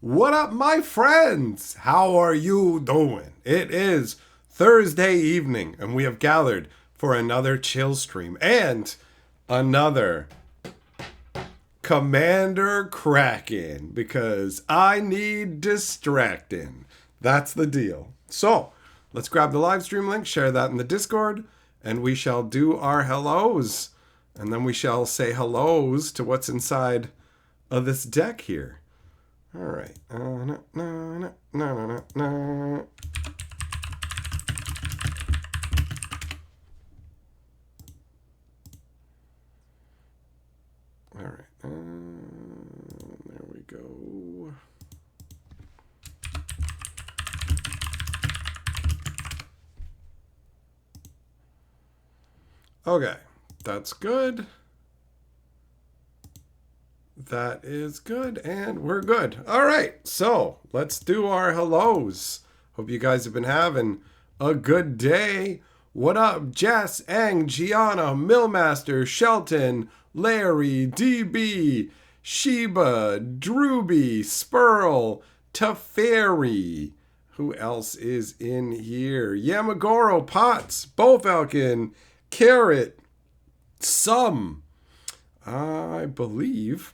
What up, my friends? How are you doing? It is Thursday evening, and we have gathered for another chill stream and another Commander Crackin because I need distracting. That's the deal. So, let's grab the live stream link, share that in the Discord, and we shall do our hellos. And then we shall say hellos to what's inside of this deck here. All right. All right. There we go. Okay. That's good. That is good, and we're good. All right, so let's do our hellos. Hope you guys have been having a good day. What up, Jess, Ang, Gianna, Millmaster, Shelton, Larry, DB, Sheba, Drewby, Spurl, Teferi. Who else is in here? Yamagoro, Potts, Bofalcon, Carrot, Some. I believe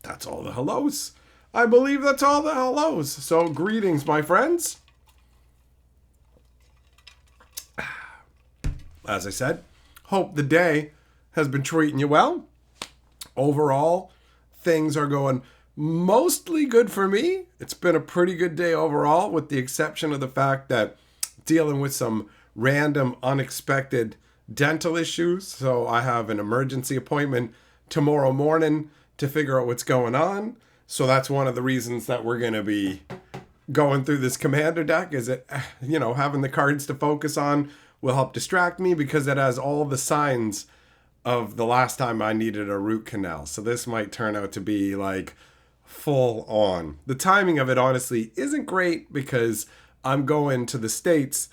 that's all the hellos. I believe that's all the hellos. So greetings, my friends. As I said, hope the day has been treating you well. Overall, things are going mostly good for me. It's been a pretty good day overall, with the exception of the fact that dealing with some random, unexpected dental issues. So I have an emergency appointment tomorrow morning to figure out what's going on. So that's one of the reasons that we're going to be going through this commander deck, is it, having the cards to focus on will help distract me because it has all the signs of the last time I needed a root canal. So this might turn out to be like full on. The timing of it honestly isn't great because I'm going to the States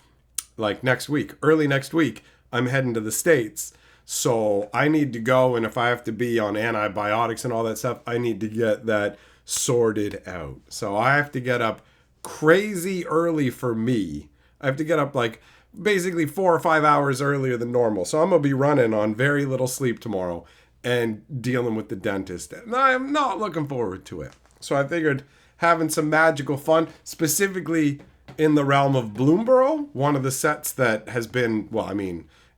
like next week, early next week. I'm heading to the States. So I need to go, and if I have to be on antibiotics and all that stuff, I need to get that sorted out. So I have to get up crazy early for me. I have to get up like basically 4 or 5 hours earlier than normal. So I'm going to be running on very little sleep tomorrow and dealing with the dentist. And I'm not looking forward to it. So I figured having some magical fun, specifically in the realm of Bloomburrow, one of the sets that has been,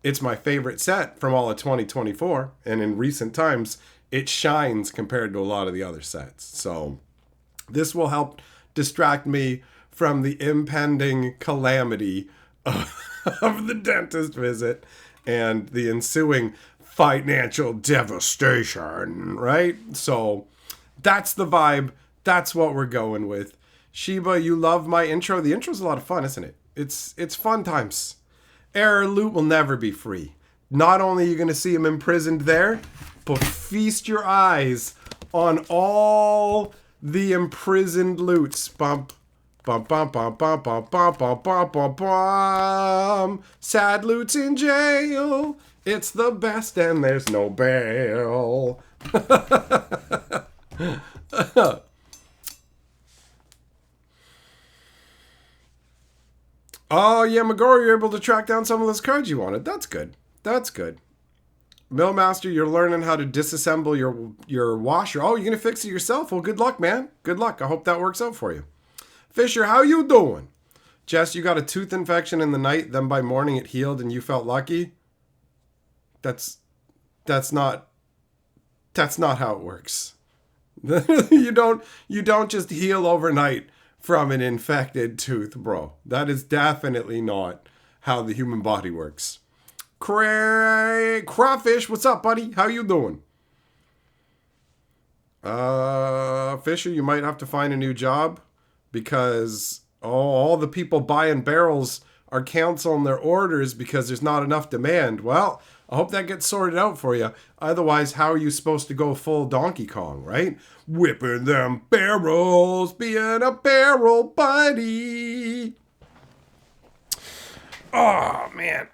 it's my favorite set from all of 2024, and in recent times, it shines compared to a lot of the other sets. So this will help distract me from the impending calamity of the dentist visit and the ensuing financial devastation, right? So that's the vibe. That's what we're going with. Sheba, you love my intro. The intro's a lot of fun, isn't it? It's fun times. Error loot will never be free. Not only are you going to see him imprisoned there, but feast your eyes on all the imprisoned loots. Bump, bump, bump, bump, bump, bump, bump, bump, bump, bump, bump. Sad loot's in jail. It's the best and there's no bail. Oh, yeah, Magoro, you're able to track down some of those cards you wanted. That's good. That's good. Millmaster, you're learning how to disassemble your washer. Oh, you're going to fix it yourself? Well, good luck, man. Good luck. I hope that works out for you. Fisher, how you doing? Jess, you got a tooth infection in the night, then by morning it healed and you felt lucky? That's not how it works. You don't just heal overnight from an infected tooth, bro. That is definitely not how the human body works. Crawfish, what's up, buddy? How you doing? Fisher, you might have to find a new job because all the people buying barrels are canceling their orders because there's not enough demand. Well, I hope that gets sorted out for you. Otherwise, how are you supposed to go full Donkey Kong, right? Whipping them barrels, being a barrel buddy. Oh, man.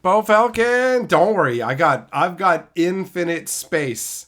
Bo Falcon, don't worry. I've got infinite space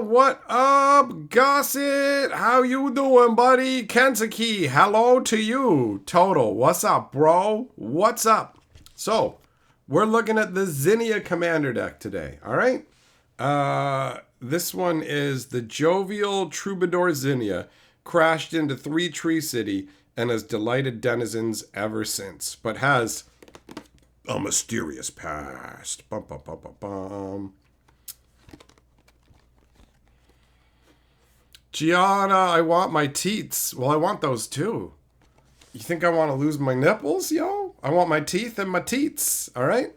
what up, Gossett? How you doing, buddy? Kentucky, hello to you. Total, what's up, bro? What's up? So, we're looking at the Zinnia Commander deck today, all right? This one is the Jovial Troubadour Zinnia, crashed into 3 Tree City and has delighted denizens ever since, but has a mysterious past. Bum, bum, bum, bum, bum. Gianna, I want my teats. Well, I want those too. You think I want to lose my nipples, yo? I want my teeth and my teats, all right?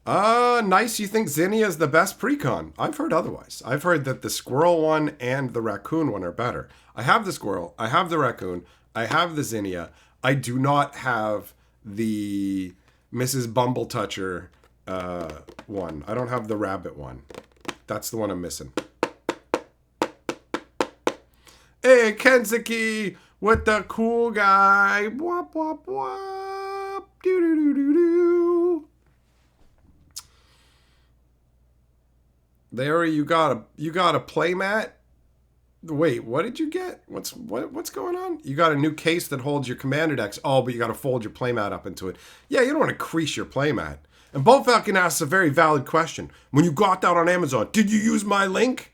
Nice. You think Zinnia is the best precon? I've heard otherwise. I've heard that the squirrel one and the raccoon one are better. I have the squirrel. I have the raccoon. I have the Zinnia. I do not have the Mrs. Bumbletoucher one. I don't have the rabbit one. That's the one I'm missing. Hey, Kentucky with the cool guy. Wop, wop, wop. Do, do, do, do, do. There you got a playmat. Wait, what did you get? What's going on? You got a new case that holds your commander decks. Oh, but you got to fold your playmat up into it. Yeah, you don't want to crease your playmat. And Bo Falcon asks a very valid question. When you got that on Amazon, did you use my link?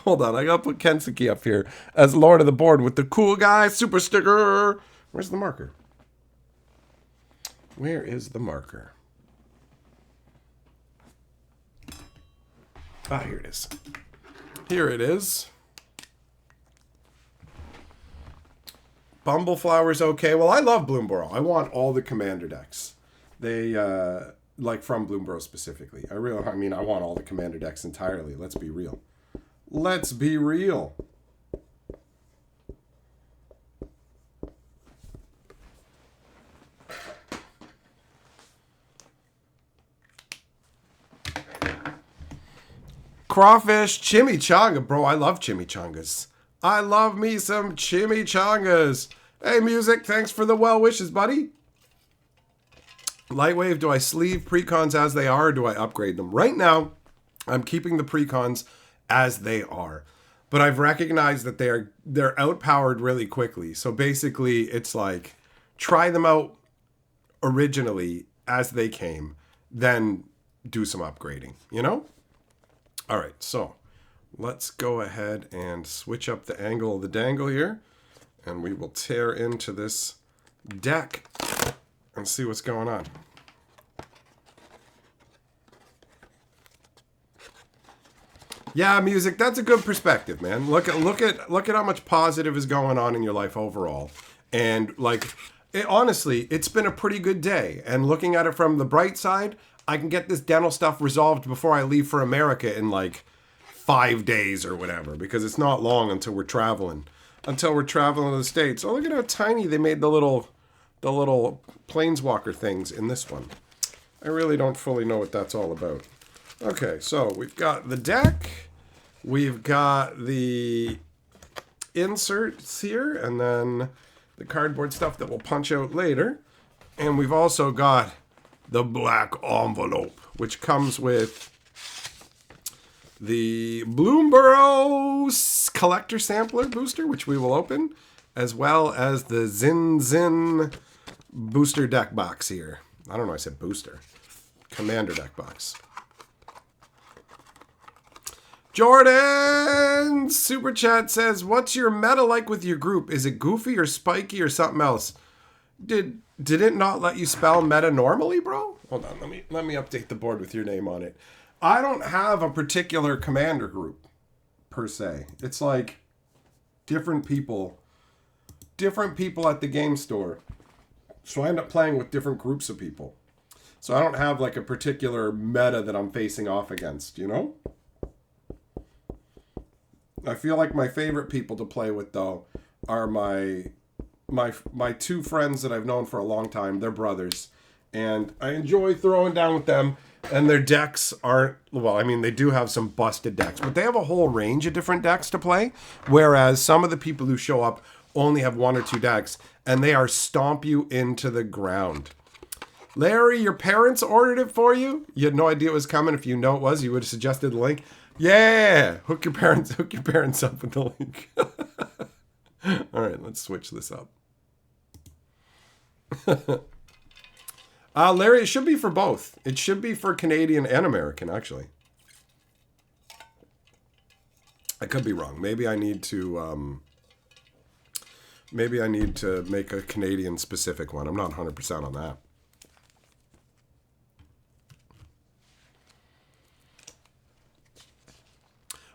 Hold on, I gotta put Kensuke up here as Lord of the Board with the cool guy super sticker. Where's the marker? Where is the marker? Ah, here it is. Here it is. Bumbleflower's okay. Well, I love Bloomburrow. I want all the commander decks. They, like from Bloomburrow specifically. I want all the commander decks entirely. Let's be real. Let's be real. Crawfish, chimichanga. Bro, I love chimichangas. I love me some chimichangas. Hey, Music, thanks for the well wishes, buddy. Lightwave, do I sleeve precons as they are or do I upgrade them? Right now, I'm keeping the precons as they are. But I've recognized that they're outpowered really quickly. So basically, it's like, try them out originally as they came, then do some upgrading, you know? All right, so let's go ahead and switch up the angle of the dangle here, and we will tear into this deck and see what's going on. Yeah, Music, that's a good perspective, man. Look at how much positive is going on in your life overall. And honestly, it's been a pretty good day. And looking at it from the bright side, I can get this dental stuff resolved before I leave for America in 5 days or whatever, because it's not long until we're traveling to the States. Oh, look at how tiny they made the little planeswalker things in this one. I really don't fully know what that's all about. Okay, so we've got the deck, we've got the inserts here, and then the cardboard stuff that we'll punch out later. And we've also got the black envelope, which comes with the Bloomburrow collector sampler booster, which we will open, as well as the Zin booster deck box here. I don't know, I said booster. Commander deck box. Jordan Super Chat says, what's your meta like with your group? Is it goofy or spiky or something else? Did it not let you spell meta normally, bro? Hold on, let me update the board with your name on it. I don't have a particular commander group, per se. It's like different people at the game store. So I end up playing with different groups of people. So I don't have a particular meta that I'm facing off against, you know? I feel like my favorite people to play with, though, are my 2 friends that I've known for a long time. They're brothers. And I enjoy throwing down with them. And their decks aren't, well, I mean, they do have some busted decks. But they have a whole range of different decks to play. Whereas some of the people who show up only have 1 or 2 decks. And they are stomp you into the ground. Larry, your parents ordered it for you? You had no idea it was coming. If you know it was, you would have suggested the link. Yeah, hook your parents up with the link. All right, let's switch this up. Larry, it should be for both. It should be for Canadian and American, actually. I could be wrong. Maybe I need to make a Canadian specific one. I'm not 100% on that.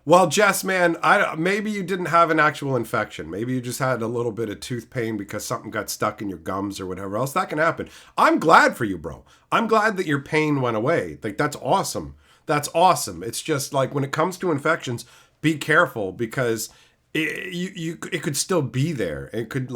Well, Jess, man, maybe you didn't have an actual infection. Maybe you just had a little bit of tooth pain because something got stuck in your gums or whatever else. That can happen. I'm glad for you, bro. I'm glad that your pain went away. Like, that's awesome. That's awesome. It's just like when it comes to infections, be careful because it could still be there. It could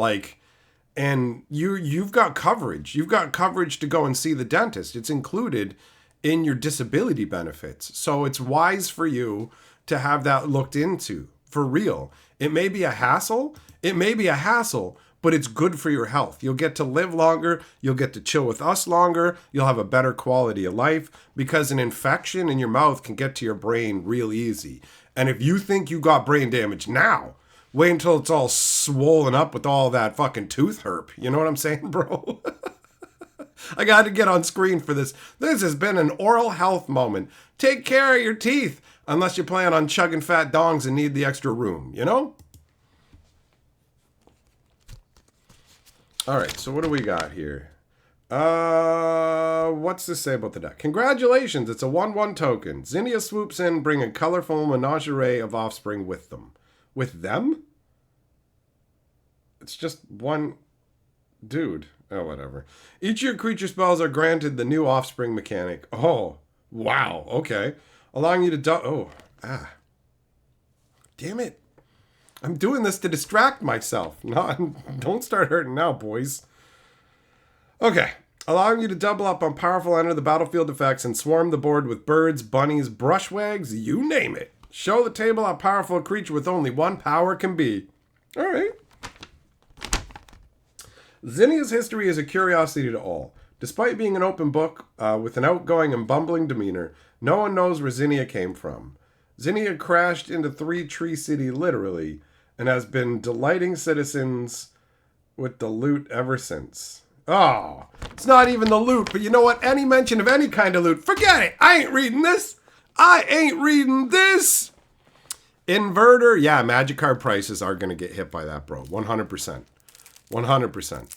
and you've got coverage. You've got coverage to go and see the dentist. It's included in your disability benefits. So it's wise for you to have that looked into for real. It may be a hassle. But it's good for your health. You'll get to live longer. You'll get to chill with us longer. You'll have a better quality of life because an infection in your mouth can get to your brain real easy. And if you think you got brain damage now, wait until it's all swollen up with all that fucking tooth herp. You know what I'm saying, bro? I got to get on screen for this. This has been an oral health moment. Take care of your teeth. Unless you plan on chugging fat dongs and need the extra room, you know? All right, so what do we got here? What's this say about the deck? Congratulations, it's a 1/1 token. Zinnia swoops in, bringing a colorful menagerie of offspring with them. With them? It's just one dude. Oh, whatever. Each of your creature spells are granted the new offspring mechanic. Oh, wow, okay. Allowing you to damn it. I'm doing this to distract myself. No, don't start hurting now, boys. Okay. Allowing you to double up on powerful enter the battlefield effects and swarm the board with birds, bunnies, brushwags, you name it. Show the table how powerful a creature with only one power can be. All right. Zinnia's history is a curiosity to all. Despite being an open book with an outgoing and bumbling demeanor, no one knows where Zinnia came from. Zinnia crashed into Three Tree City literally and has been delighting citizens with the loot ever since. Oh, it's not even the loot, but you know what? Any mention of any kind of loot, forget it. I ain't reading this. Inverter, yeah, magic card prices are going to get hit by that, bro. 100%. 100%.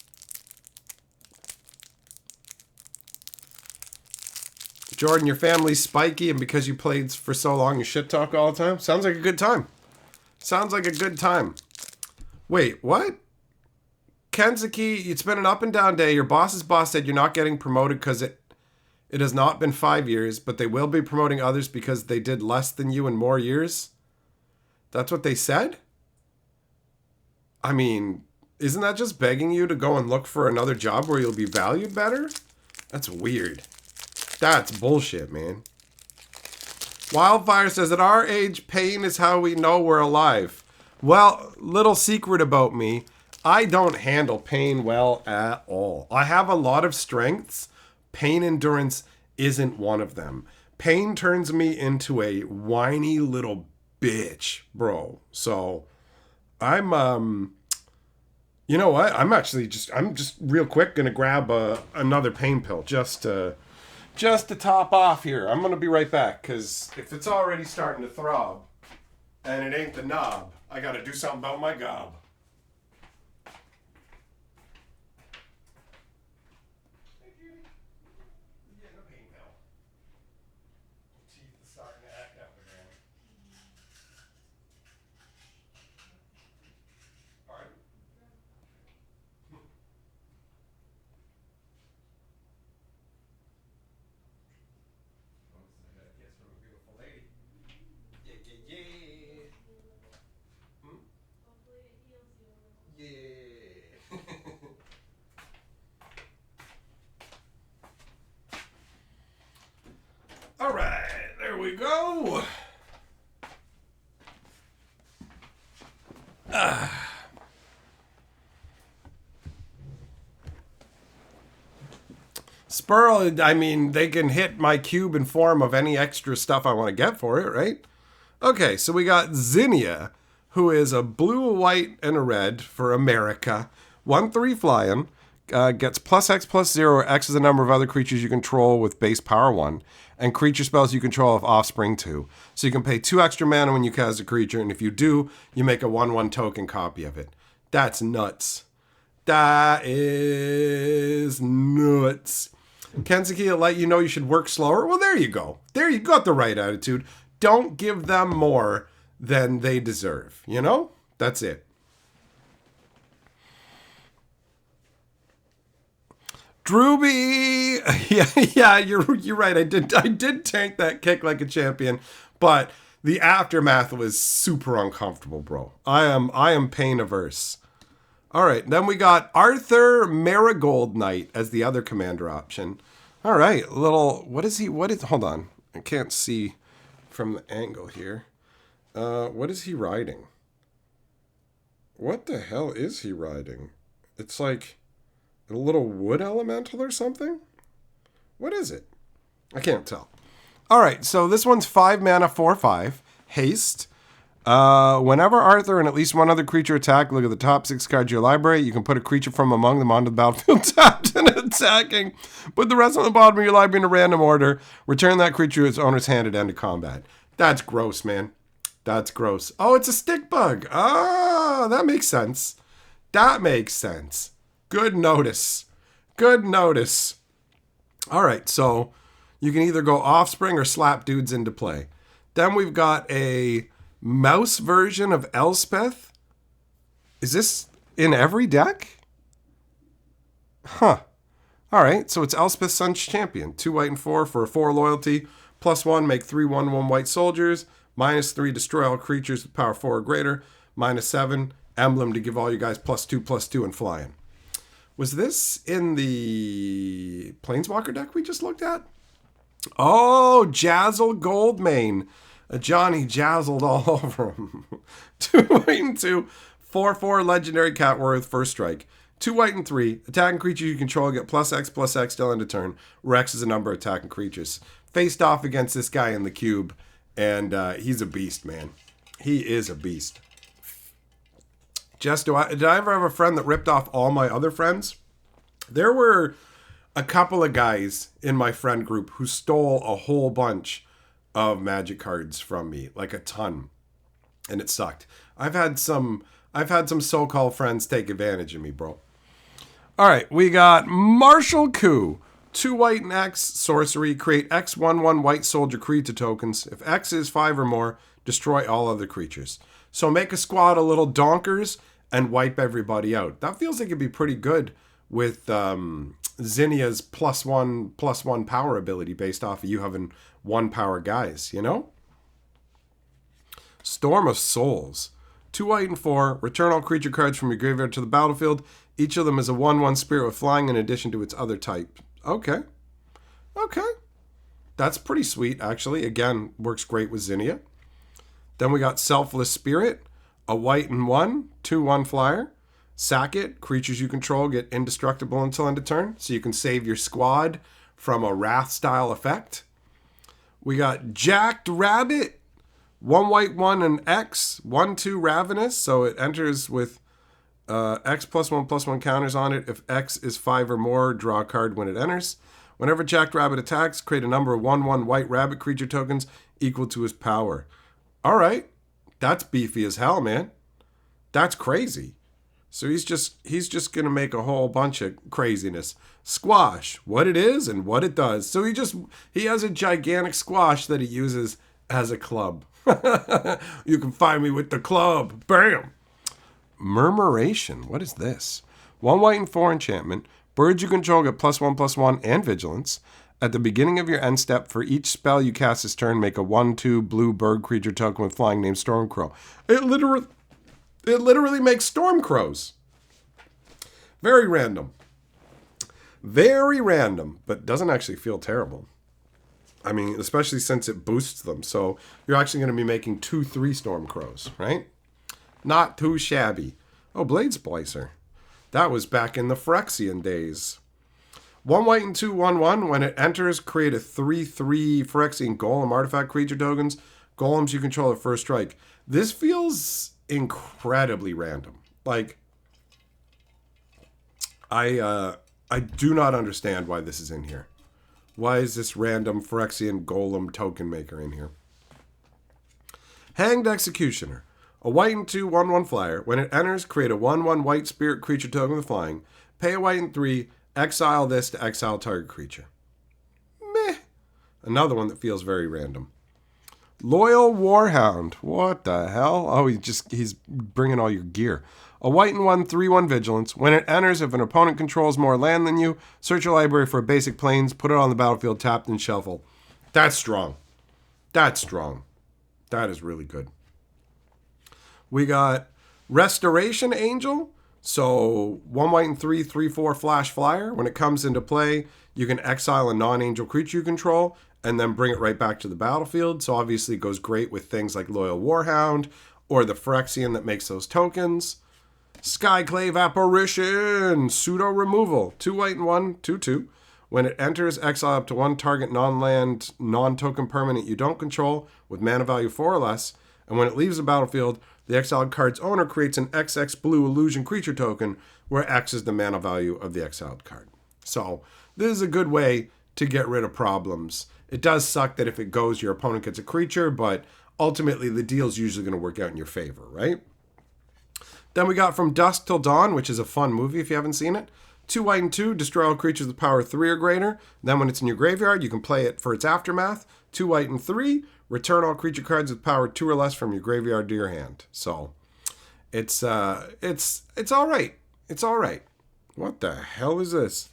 Jordan, your family's spiky, and because you played for so long, you shit talk all the time? Sounds like a good time. Sounds like a good time. Wait, what? Kenzuki, it's been an up and down day. Your boss's boss said you're not getting promoted because it has not been 5 years, but they will be promoting others because they did less than you in more years? That's what they said? I mean, isn't that just begging you to go and look for another job where you'll be valued better? That's weird. That's bullshit, man. Wildfire says, at our age, pain is how we know we're alive. Well, little secret about me, I don't handle pain well at all. I have a lot of strengths. Pain endurance isn't one of them. Pain turns me into a whiny little bitch, bro. So, I'm, you know what? I'm just real quick gonna grab another pain pill just to top off here. I'm gonna be right back, because if it's already starting to throb and it ain't the knob, I gotta do something about my gob. All right, there we go. Spurl, I mean, they can hit my cube in form of any extra stuff I want to get for it, right? Okay, so we got Zinnia, who is a blue, a white, and a red for America. 1/3 flying. Gets plus X plus 0, where X is the number of other creatures you control with base power 1. And creature spells you control have offspring 2. So you can pay 2 extra mana when you cast a creature, and if you do, you make a 1/1 token copy of it. That's nuts. That is nuts. Kensuke will let you know you should work slower. Well, there you go. There you got the right attitude. Don't give them more than they deserve. You know? That's it. Drewby, yeah, you're right. I did tank that kick like a champion, but the aftermath was super uncomfortable, bro. I am pain averse. All right, then we got Arthur Marigold Knight as the other commander option. All right, hold on. I can't see from the angle here. What is he riding? What the hell is he riding? It's like a little wood elemental or something? What is it? I can't tell. All right, so this one's 5 mana, 4/5. Haste. Whenever Arthur and at least one other creature attack, look at the top 6 cards of your library. You can put a creature from among them onto the battlefield tapped and attacking. Put the rest on the bottom of your library in a random order. Return that creature to its owner's hand at end of combat. That's gross, man. That's gross. Oh, it's a stick bug. Ah, that makes sense. That makes sense. Good notice. Good notice. All right, so you can either go offspring or slap dudes into play. Then we've got a mouse version of Elspeth. Is this in every deck? Huh. All right, so it's Elspeth Sun's Champion. 2 white and 4 for a 4 loyalty. +1, make 3 1/1 white soldiers. -3, destroy all creatures with power 4 or greater. -7, emblem to give all you guys +2/+2 and flying. Was this in the Planeswalker deck we just looked at? Oh, Jazzle Goldmane. Johnny jazzled all over him. 2 white and 2, 4/4 legendary Catworth, first strike. 2 white and 3, attacking creature you control get +X/+X till end of turn, where X is the number of attacking creatures. Faced off against this guy in the cube, and he's a beast, man. He is a beast. Jess, did I ever have a friend that ripped off all my other friends? There were a couple of guys in my friend group who stole a whole bunch of Magic cards from me, like a ton, and it sucked. I've had some so-called friends take advantage of me, bro. All right, we got Martial Coup. 2 white and X, sorcery, create X 1/1 white soldier creature tokens. If X is 5 or more, destroy all other creatures. So make a squad of little donkers and wipe everybody out. That feels like it'd be pretty good with Zinnia's +1/+1 power ability based off of you having 1 power guys, you know? Storm of Souls. 2 white and 4, return all creature cards from your graveyard to the battlefield. Each of them is a 1/1 spirit with flying in addition to its other type. Okay. That's pretty sweet, actually. Again, works great with Zinnia. Then we got Selfless Spirit, a white and 1, 2/1 flyer. Sack it. Creatures you control get indestructible until end of turn, so you can save your squad from a Wrath-style effect. We got Jacked Rabbit, 1 white, 1 and X, 1/2 Ravenous, so it enters with X +1/+1 counters on it. If X is 5 or more, draw a card when it enters. Whenever Jacked Rabbit attacks, create a number of 1/1 white rabbit creature tokens equal to his power. All right, that's beefy as hell, man. That's crazy. So he's just gonna make a whole bunch of craziness. Squash, what it is and what it does. So he has a gigantic squash that he uses as a club. You can find me with the club. Bam. Murmuration. What is this? 1 white and 4 enchantment. Birds you control get +1/+1 and vigilance. At the beginning of your end step, for each spell you cast this turn, make a 1/2 blue bird creature token with flying named Stormcrow. It literally makes Stormcrows. Very random. Very random, but doesn't actually feel terrible. I mean, especially since it boosts them. So you're actually going to be making 2/3 Stormcrows, right? Not too shabby. Oh, Blade Splicer. That was back in the Phyrexian days. 1 white and 2 1/1. When it enters, create a 3/3 Phyrexian Golem artifact creature tokens. Golems you control at first strike. This feels incredibly random. Like, I do not understand why this is in here. Why is this random Phyrexian Golem token maker in here? Hanged Executioner. A white and 2 1/1 flyer. When it enters, create a 1/1 white spirit creature token with flying. Pay a white and 3. Exile this to exile target creature. Meh. Another one that feels very random. Loyal Warhound. What the hell? Oh, he's bringing all your gear. A white and 1 3/1 vigilance. When it enters, if an opponent controls more land than you, search your library for basic plains, put it on the battlefield, tapped and shuffle. That's strong. That's strong. That is really good. We got Restoration Angel. So 1 white and 3 3/4 flash flyer. When it comes into play, you can exile a non-angel creature you control and then bring it right back to the battlefield. So obviously it goes great with things like Loyal Warhound or the Phyrexian that makes those tokens. Skyclave Apparition, pseudo removal. 2 white and 1 2/2. When it enters, exile up to 1 target non-land, non-token permanent you don't control with mana value 4 or less. And when it leaves the battlefield, the exiled card's owner creates an XX blue illusion creature token where X is the mana value of the exiled card. So this is a good way to get rid of problems. It does suck that if it goes, your opponent gets a creature, but ultimately the deal's usually going to work out in your favor, right? Then we got From Dusk Till Dawn, which is a fun movie if you haven't seen it. 2 white and 2, destroy all creatures with power 3 or greater. Then when it's in your graveyard, you can play it for its aftermath. 2 white and 3, return all creature cards with power 2 or less from your graveyard to your hand. So it's all right. It's all right. What the hell is this?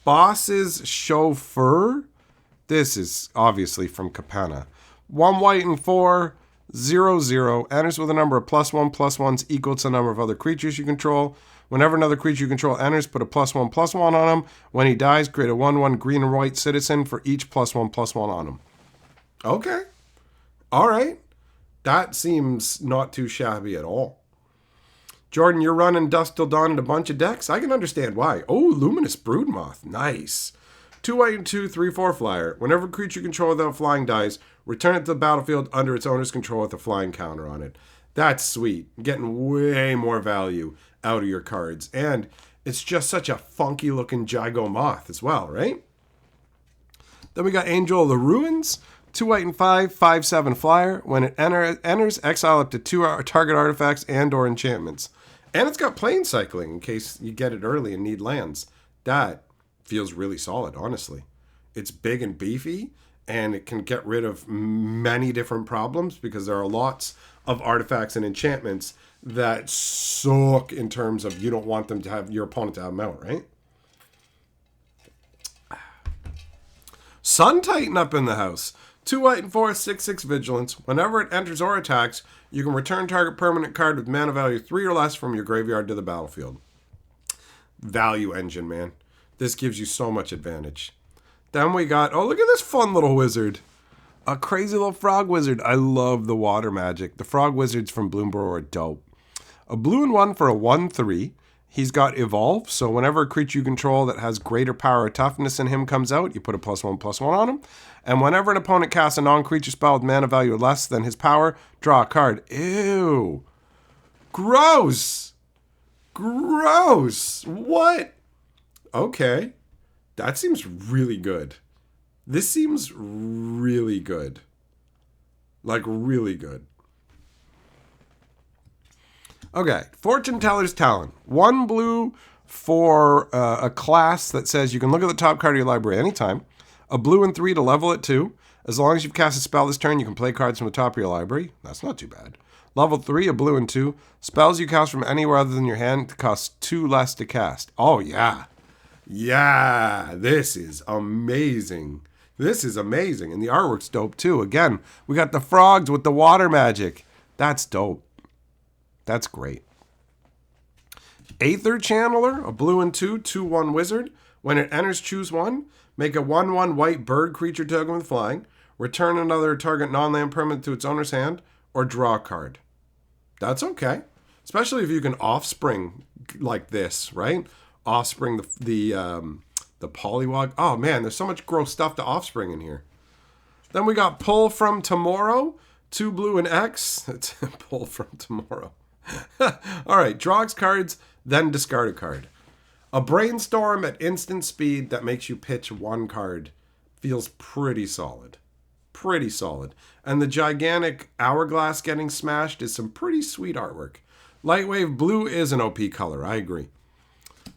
Boss's Chauffeur? This is obviously from Capenna. 1 white and 4, 0/0. Enters with a number of +1/+1s equal to the number of other creatures you control. Whenever another creature you control enters, put a +1/+1 on him. When he dies, create a 1/1 green and white citizen for each +1/+1 on him. Okay. All right. That seems not too shabby at all. Jordan, you're running Dusk Till Dawn in a bunch of decks? I can understand why. Oh, Luminous Broodmoth. Nice. 2 white and 2 3/4 flyer. Whenever a creature you control without flying dies, return it to the battlefield under its owner's control with a flying counter on it. That's sweet. Getting way more value out of your cards. And it's just such a funky looking Jigo Moth as well, right? Then we got Angel of the Ruins. 2 white and 5 5/7 flyer. When it enters, exile up to 2 target artifacts and or enchantments. And it's got plane cycling in case you get it early and need lands. That feels really solid, honestly. It's big and beefy, and it can get rid of many different problems because there are lots of artifacts and enchantments that suck in terms of you don't want them to have your opponent to have them out, right? Sun Titan up in the house. 2 white and 4 6/6 vigilance. Whenever it enters or attacks, you can return target permanent card with mana value 3 or less from your graveyard to the battlefield. Value engine, man. This gives you so much advantage. Then we got, oh, look at this fun little wizard. A crazy little frog wizard. I love the water magic. The frog wizards from Bloomburrow are dope. A blue and 1 for a 1/3. He's got Evolve, so whenever a creature you control that has greater power or toughness than him comes out, you put a +1/+1 on him. And whenever an opponent casts a non-creature spell with mana value less than his power, draw a card. Ew. Gross. Gross. What? Okay. That seems really good. This seems really good. Like, really good. Okay, Fortune Teller's Talent. 1 blue for a class that says you can look at the top card of your library anytime. A blue and 3 to level it 2. As long as you've cast a spell this turn, you can play cards from the top of your library. That's not too bad. Level 3, a blue and 2. Spells you cast from anywhere other than your hand cost 2 less to cast. Oh, yeah. Yeah, this is amazing. This is amazing. And the artwork's dope, too. Again, we got the frogs with the water magic. That's dope. That's great. Aether Channeler, a blue and 2, 2/1 wizard. When it enters, choose 1. Make a 1/1 white bird creature token with flying. Return another target non-land permanent to its owner's hand, or draw a card. That's okay. Especially if you can offspring like this, right? Offspring the The Polywog. Oh, man, there's so much gross stuff to Offspring in here. Then we got Pull from Tomorrow. 2 blue and X. It's Pull from Tomorrow. All right, draw X cards, then discard a card. A Brainstorm at instant speed that makes you pitch 1 card. Feels pretty solid. Pretty solid. And the gigantic Hourglass getting smashed is some pretty sweet artwork. Lightwave blue is an OP color, I agree.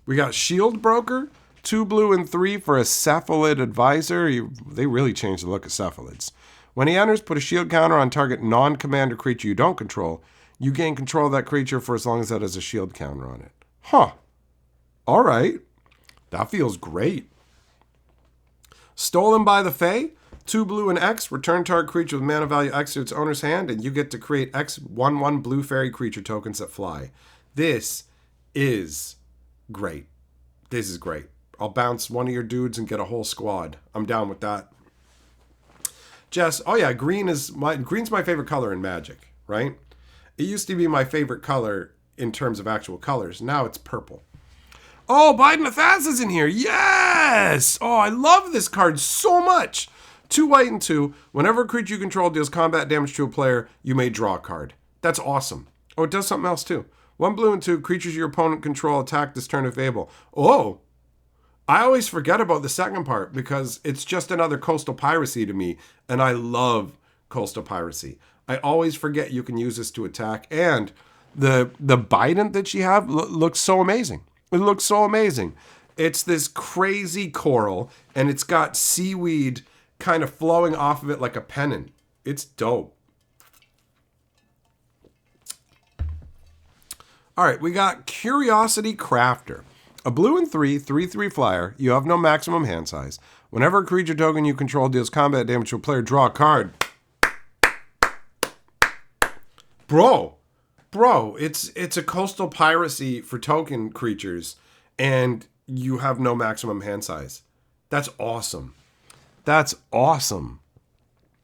We got Shield Broker. 2 blue and 3 for a Cephalid Advisor. They really changed the look of Cephalids. When he enters, put a shield counter on target non-commander creature you don't control. You gain control of that creature for as long as that has a shield counter on it. Huh. All right. That feels great. Stolen by the Fae. 2 blue and X. Return target creature with mana value X to its owner's hand, and you get to create X 1/1 blue fairy creature tokens that fly. This is great. This is great. I'll bounce one of your dudes and get a whole squad. I'm down with that. Jess, oh yeah, green's my favorite color in Magic, right? It used to be my favorite color in terms of actual colors. Now it's purple. Oh, Biden Athas is in here. Yes! Oh, I love this card so much. 2 white and 2. Whenever a creature you control deals combat damage to a player, you may draw a card. That's awesome. Oh, it does something else too. 1 blue and 2. Creatures your opponent control attack this turn if able. Oh! I always forget about the second part because it's just another Coastal Piracy to me, and I love Coastal Piracy. I always forget you can use this to attack, and the Bident that you have looks so amazing. It looks so amazing. It's this crazy coral, and it's got seaweed kind of flowing off of it like a pennant. It's dope. All right, we got Curiosity Crafter. A blue and 3, 3/3 flyer. You have no maximum hand size. Whenever a creature token you control deals combat damage to a player, draw a card. Bro, it's a Coastal Piracy for token creatures, and you have no maximum hand size. That's awesome. That's awesome.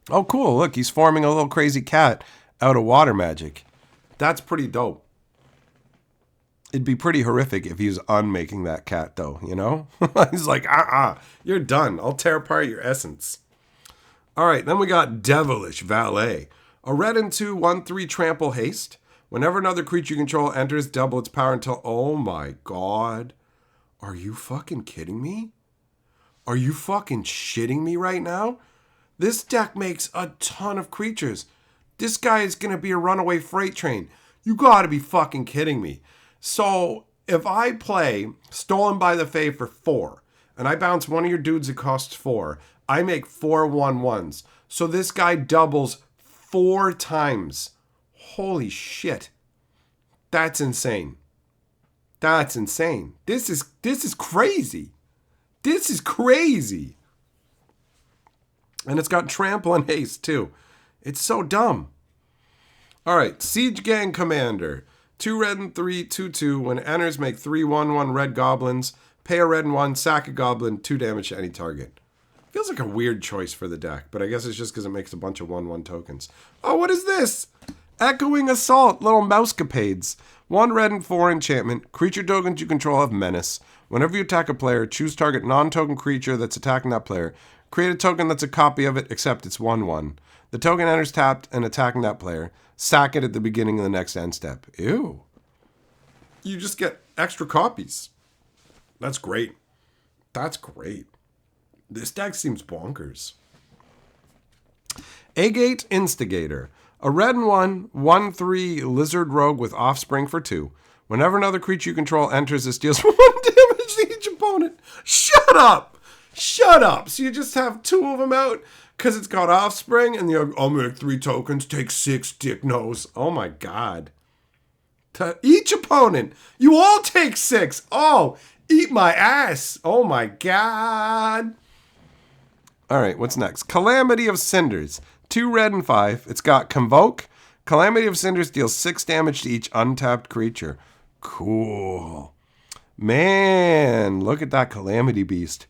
Oh, cool. Look, he's forming a little crazy cat out of water magic. That's pretty dope. It'd be pretty horrific if he was unmaking that cat, though, you know? He's like, you're done. I'll tear apart your essence. All right, then we got Devilish Valet. A red and 2, 1/3 trample haste. Whenever another creature you control enters, double its power until... Oh, my God. Are you fucking kidding me? Are you fucking shitting me right now? This deck makes a ton of creatures. This guy is going to be a runaway freight train. You gotta be fucking kidding me. So if I play Stolen by the Fae for 4, and I bounce one of your dudes that costs 4, I make 4 1/1s. So this guy doubles 4 times. Holy shit. That's insane. That's insane. This is crazy. This is crazy. And it's got trample and haste too. It's so dumb. All right, Siege Gang Commander. 2 red and 3, 2/2. When it enters, make 3 1/1 red goblins. Pay a red and 1, sack a goblin, 2 damage to any target. Feels like a weird choice for the deck, but I guess it's just because it makes a bunch of 1/1 tokens. Oh, what is this? Echoing Assault, little mousecapades. 1 red and 4 enchantment. Creature tokens you control have menace. Whenever you attack a player, choose target non-token creature that's attacking that player. Create a token that's a copy of it, except it's 1/1. The token enters tapped and attacking that player. Sack it at the beginning of the next end step. Ew. You just get extra copies. That's great. That's great. This deck seems bonkers. Agate Instigator. A red and 1, 1/3 lizard rogue with offspring for 2. Whenever another creature you control enters, this deals 1 damage to each opponent. Shut up! Shut up! So you just have 2 of them out because it's got offspring, and you're, I'll make 3 tokens, take 6, dick nose. Oh my God. To each opponent, you all take 6. Oh, eat my ass. Oh my God. All right, what's next? Calamity of Cinders. 2 red and 5. It's got Convoke. Calamity of Cinders deals 6 damage to each untapped creature. Cool. Man, look at that Calamity Beast.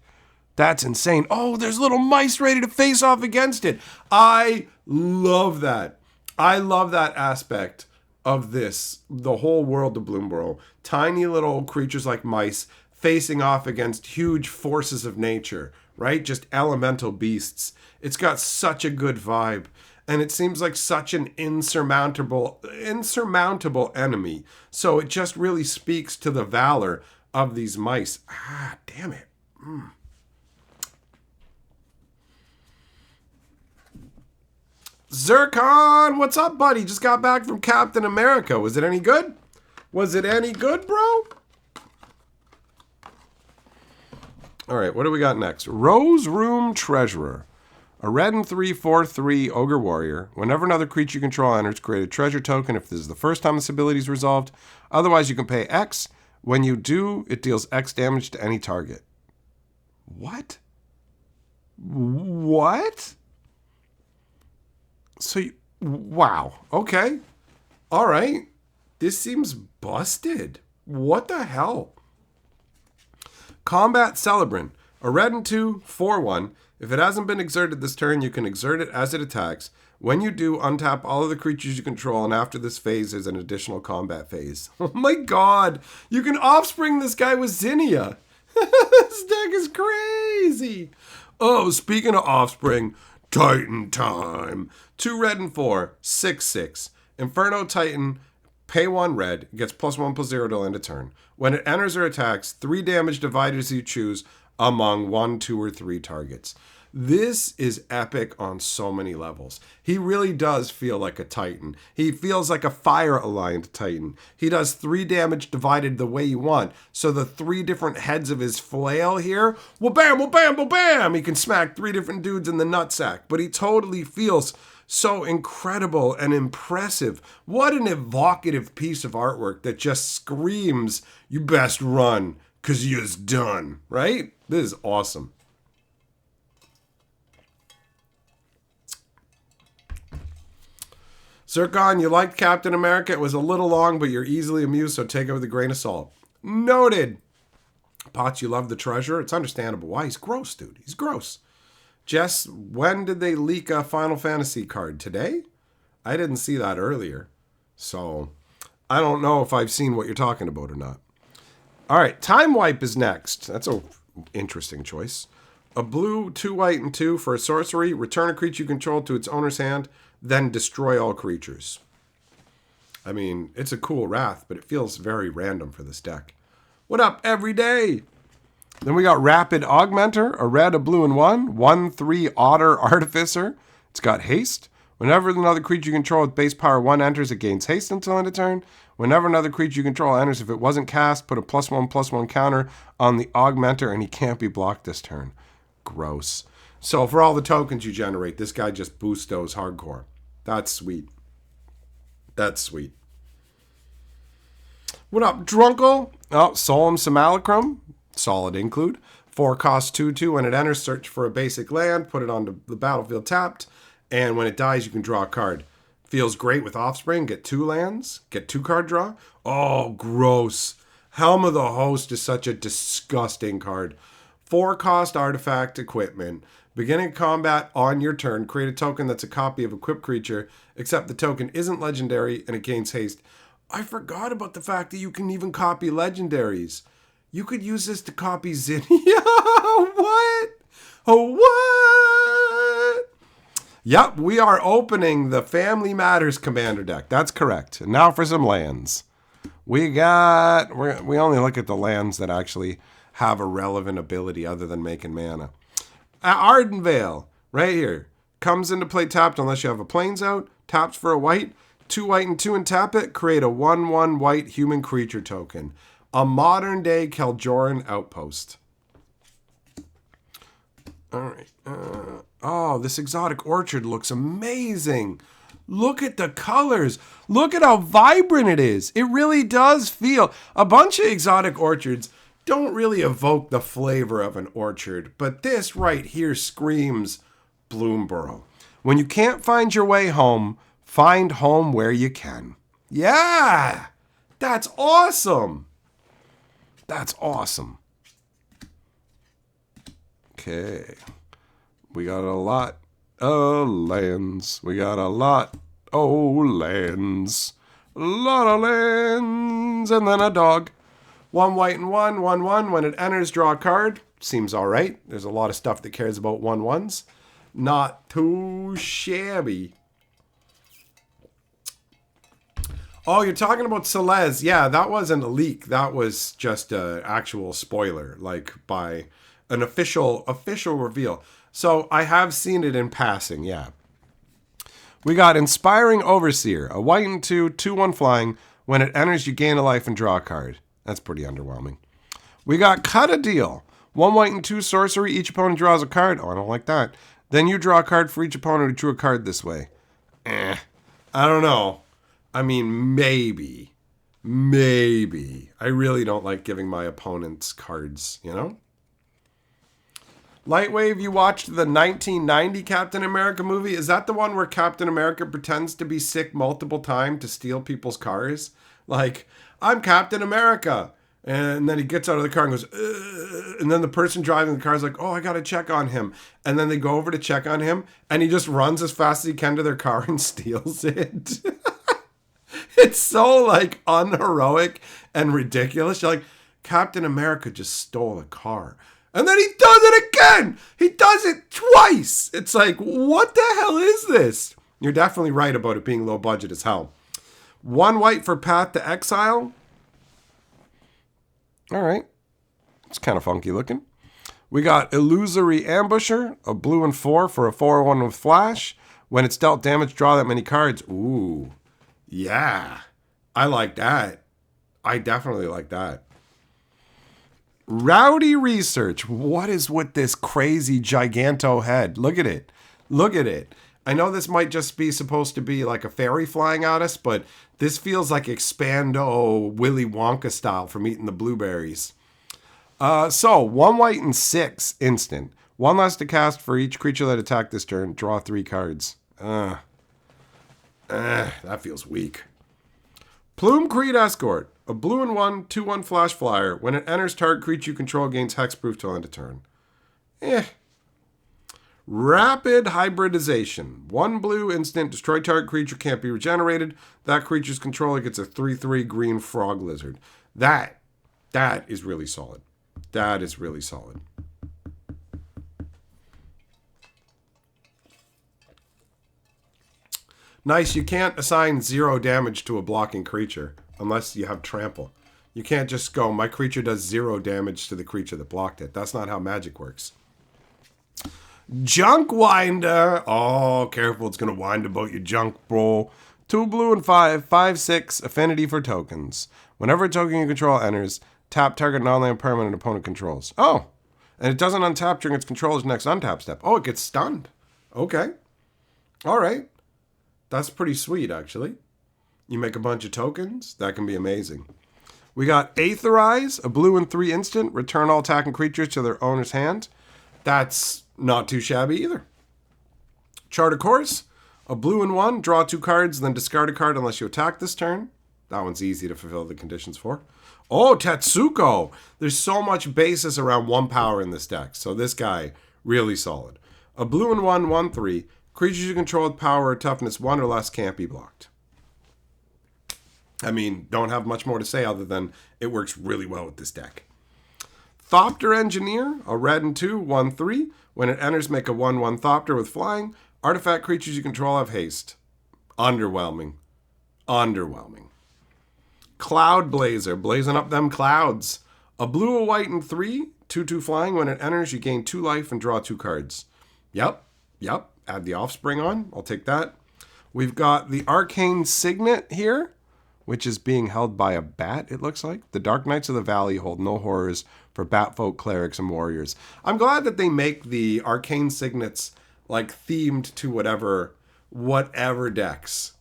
That's insane. Oh, there's little mice ready to face off against it. I love that. I love that aspect of this, the whole world of Bloomburrow. Tiny little creatures like mice facing off against huge forces of nature, right? Just elemental beasts. It's got such a good vibe. And it seems like such an insurmountable enemy. So it just really speaks to the valor of these mice. Ah, damn it. Zircon, what's up, buddy? Just got back from Captain America. Was it any good? Was it any good, bro? All right, what do we got next? Rose Room Treasurer. A red and 3/4/3 Ogre Warrior. Whenever another creature you control enters, create a treasure token if this is the first time this ability is resolved. Otherwise, you can pay X. When you do, it deals X damage to any target. What? What? So, wow. Okay. All right. This seems busted. What the hell? Combat Celebrant. A red and 2/4/1. If it hasn't been exerted this turn, you can exert it as it attacks. When you do, untap all of the creatures you control, and after this phase, there's an additional combat phase. Oh my god! You can offspring this guy with Zinnia! This deck is crazy! Oh, speaking of offspring, Titan time! 2 red and 4, 6/6. Inferno Titan, pay 1 red, gets +1/+0 till end of turn. When it enters or attacks, 3 damage divided as you choose among 1, 2, or 3 targets. This is epic on so many levels. He really does feel like a Titan. He feels like a fire-aligned Titan. He does 3 damage divided the way you want. So the 3 different heads of his flail here, well bam, well bam, well bam! He can smack 3 different dudes in the nutsack. But he totally feels so incredible and impressive. What an evocative piece of artwork that just screams, you best run, 'cause you's done, right? This is awesome. Zircon, you liked Captain America. It was a little long, but you're easily amused, so take it with a grain of salt. Noted. Potts, you love the treasure. It's understandable. Why? He's gross, dude. He's gross. Jess, when did they leak a Final Fantasy card? Today? I didn't see that earlier. So, I don't know if I've seen what you're talking about or not. All right, Time Wipe is next. That's a interesting choice. A blue, 2 white, and 2 for a sorcery. Return a creature you control to its owner's hand, then destroy all creatures. I mean, it's a cool wrath, but it feels very random for this deck. What up, every day? Then we got Rapid Augmenter, a red, a blue, and 1. 1/3 Otter Artificer. It's got haste. Whenever another creature you control with base power 1 enters, it gains haste until end of turn. Whenever another creature you control enters, if it wasn't cast, put a +1/+1 counter on the Augmenter, and he can't be blocked this turn. Gross. So for all the tokens you generate, this guy just boostos hardcore. That's sweet. That's sweet. What up, Drunkle? Oh, Solemn Simulacrum. Solid include. 4 cost 2/2. When it enters, search for a basic land, put it on the battlefield tapped, and when it dies, you can draw a card. Feels great with Offspring. Get 2 lands. Get 2 card draw. Oh, gross. Helm of the Host is such a disgusting card. 4 cost artifact equipment. Beginning combat on your turn, create a token that's a copy of equipped creature, except the token isn't legendary and it gains haste. I forgot about the fact that you can even copy legendaries. You could use this to copy Zinnia. What? Oh, what? Yep, we are opening the Family Matters Commander deck. That's correct. And now for some lands. We only look at the lands that actually have a relevant ability other than making mana. Ardenvale, right here, comes into play tapped unless you have a plains out. Taps for a white, 2 white and 2 and tap it. Create a 1/1 white human creature token. A modern day Keljoran outpost. All right. Oh, this exotic orchard looks amazing. Look at the colors. Look at how vibrant it is. It really does feel. A bunch of exotic orchards don't really evoke the flavor of an orchard, but this right here screams Bloomburrow. When you can't find your way home, find home where you can. Yeah, that's awesome. That's awesome. Okay, we got a lot of lands. We got a lot of lands. A lot of lands, and then a dog. 1 white and 1. When it enters, draw a card. Seems all right. There's a lot of stuff that cares about 1/1s. Not too shabby. Oh, you're talking about Celeste. Yeah, that wasn't a leak. That was just an actual spoiler, like by an official reveal. So I have seen it in passing, yeah. We got Inspiring Overseer, a white and 2, 2/1 flying. When it enters, you gain a life and draw a card. That's pretty underwhelming. We got Cut a Deal, 1 white and 2 sorcery. Each opponent draws a card. Oh, I don't like that. Then you draw a card for each opponent who drew a card this way. I don't know. I mean, maybe. I really don't like giving my opponents cards, you know? Lightwave, you watched the 1990 Captain America movie? Is that the one where Captain America pretends to be sick multiple times to steal people's cars? Like, I'm Captain America. And then he gets out of the car and goes, ugh. And then the person driving the car is like, oh, I got to check on him. And then they go over to check on him. And he just runs as fast as he can to their car and steals it. It's so, like, unheroic and ridiculous. You're like, Captain America just stole a car. And then he does it again. He does it twice. It's like, what the hell is this? You're definitely right about it being low budget as hell. 1 white for Path to Exile. All right. It's kind of funky looking. We got Illusory Ambusher, a blue and 4 for a 4/1 with flash. When it's dealt damage, draw that many cards. Ooh. Yeah. I like that. I definitely like that. Rowdy Research. What is with this crazy giganto head? Look at it. Look at it. I know this might just be supposed to be like a fairy flying at us, but this feels like Expando Willy Wonka style from eating the blueberries. So 1 white and 6 instant. 1 less to cast for each creature that attacked this turn. Draw 3 cards. That feels weak. Plume Creed Escort. A blue and 1, 2/1 flash flyer. When it enters, target creature you control gains hexproof till end of turn. Rapid Hybridization. 1 blue instant. Destroy target creature, can't be regenerated. That creature's controller gets a 3/3 green frog lizard. That is really solid. That is really solid. Nice, you can't assign 0 damage to a blocking creature unless you have trample. You can't just go, my creature does 0 damage to the creature that blocked it. That's not how Magic works. Junk Winder. Oh, careful, it's going to wind about your junk, bro. 2 blue and 5, 5/6, affinity for tokens. Whenever a token you control enters, tap target non-land permanent opponent controls. Oh, and it doesn't untap during its controller's next untap step. Oh, it gets stunned. Okay. All right. That's pretty sweet, actually. You make a bunch of tokens. That can be amazing. We got Aetherize, a blue and 3 instant. Return all attacking creatures to their owner's hand. That's not too shabby either. Chart a Course, a blue and 1. Draw 2 cards, then discard a card unless you attack this turn. That one's easy to fulfill the conditions for. Oh, Tetsuko. There's so much basis around 1 power in this deck. So this guy, really solid. A blue and 1, 1/3. Creatures you control with power or toughness 1 or less can't be blocked. I mean, don't have much more to say other than it works really well with this deck. Thopter Engineer, a red and 2, 1/3. When it enters, make a 1/1 Thopter with flying. Artifact creatures you control have haste. Underwhelming. Underwhelming. Cloud Blazer, blazing up them clouds. A blue, a white, and 3, 2/2 flying. When it enters, you gain 2 life and draw 2 cards. Yep. Add the Offspring on. I'll take that. We've got the Arcane Signet here, which is being held by a bat, it looks like. The Dark Knights of the Valley hold no horrors for Batfolk, Clerics, and Warriors. I'm glad that they make the Arcane Signets like themed to whatever decks.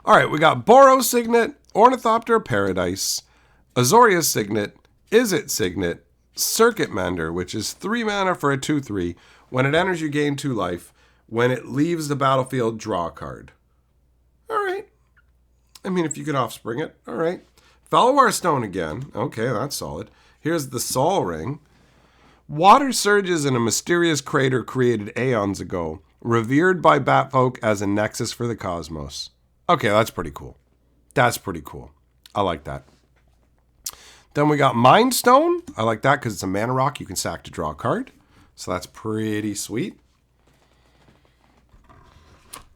All right, we got Boros Signet, Ornithopter of Paradise, Azorius Signet, Izzet Signet, Circuit Mender, which is 3 mana for a 2/3. When it enters, you gain 2 life. When it leaves the battlefield, draw a card. All right. I mean, if you could Offspring it, all right. Felwar Stone again. Okay, that's solid. Here's the Sol Ring. Water surges in a mysterious crater created aeons ago, revered by Batfolk as a nexus for the cosmos. Okay, that's pretty cool. That's pretty cool. I like that. Then we got Mind Stone. I like that because it's a mana rock you can sack to draw a card. So that's pretty sweet.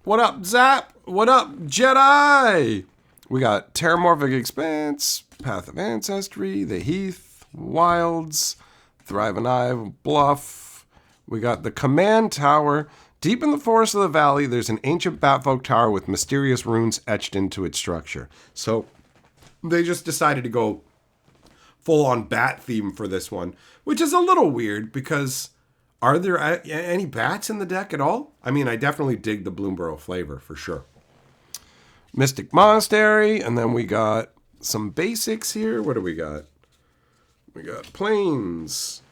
What up, Zap? What up, Jedi? We got Terramorphic Expanse, Path of Ancestry, The Heath, Wilds, Thrive and Ive, Bluff. We got the Command Tower. Deep in the forest of the valley, there's an ancient Batfolk tower with mysterious runes etched into its structure. So they just decided to go full-on bat theme for this one, which is a little weird because are there any bats in the deck at all? I mean, I definitely dig the Bloomburrow flavor for sure. Mystic Monastery, and then we got some basics here. What do we got? We got Plains.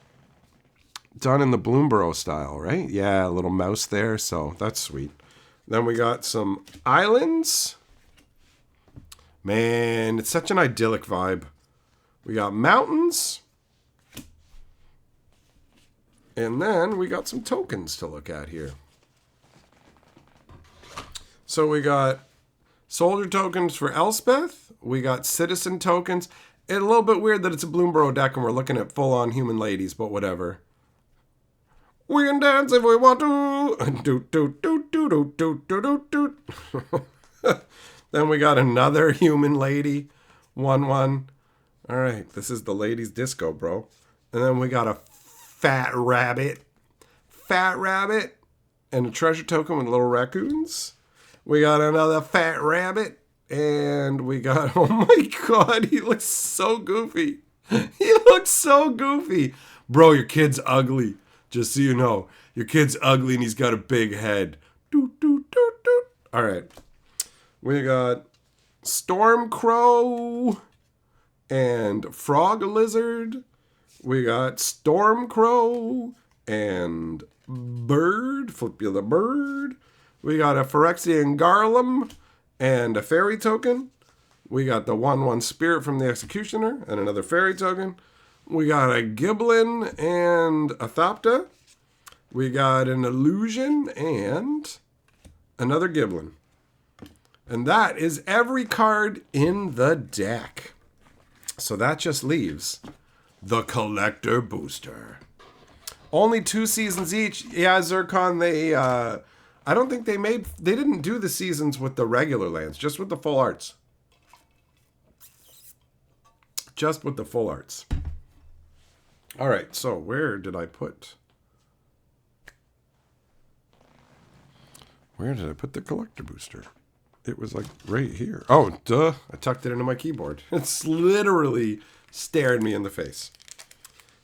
Done in the Bloomburrow style, right? Yeah, a little mouse there, so that's sweet. Then we got some islands. Man, it's such an idyllic vibe. We got mountains. And then we got some tokens to look at here. So we got soldier tokens for Elspeth. We got citizen tokens. It's a little bit weird that it's a Bloomburrow deck and we're looking at full-on human ladies, but whatever. We can dance if we want to. Do, do, do, do, do, do, do, do, do. Then we got another human lady. 1/1. All right, this is the ladies' disco, bro. And then we got a fat rabbit. Fat rabbit. And a treasure token with little raccoons. We got another fat rabbit. And we got, oh my God, he looks so goofy. He looks so goofy. Bro, your kid's ugly. Just so you know, your kid's ugly and he's got a big head. Doot, doot, doot, doot. All right. We got Stormcrow and Frog Lizard. We got Stormcrow and Bird, Flipula Bird. We got a Phyrexian Garlem and a fairy token. We got the 1/1 Spirit from the Executioner and another fairy token. We got a Giblin and a Thopta. We got an Illusion and another Giblin. And that is every card in the deck. So that just leaves the Collector Booster. Only 2 seasons each. Yeah, Zircon, I don't think they didn't do the seasons with the regular lands, just with the full arts. Just with the full arts. All right, so where did I put the Collector Booster? It was like right here. Oh, duh. I tucked it into my keyboard. It's literally stared me in the face.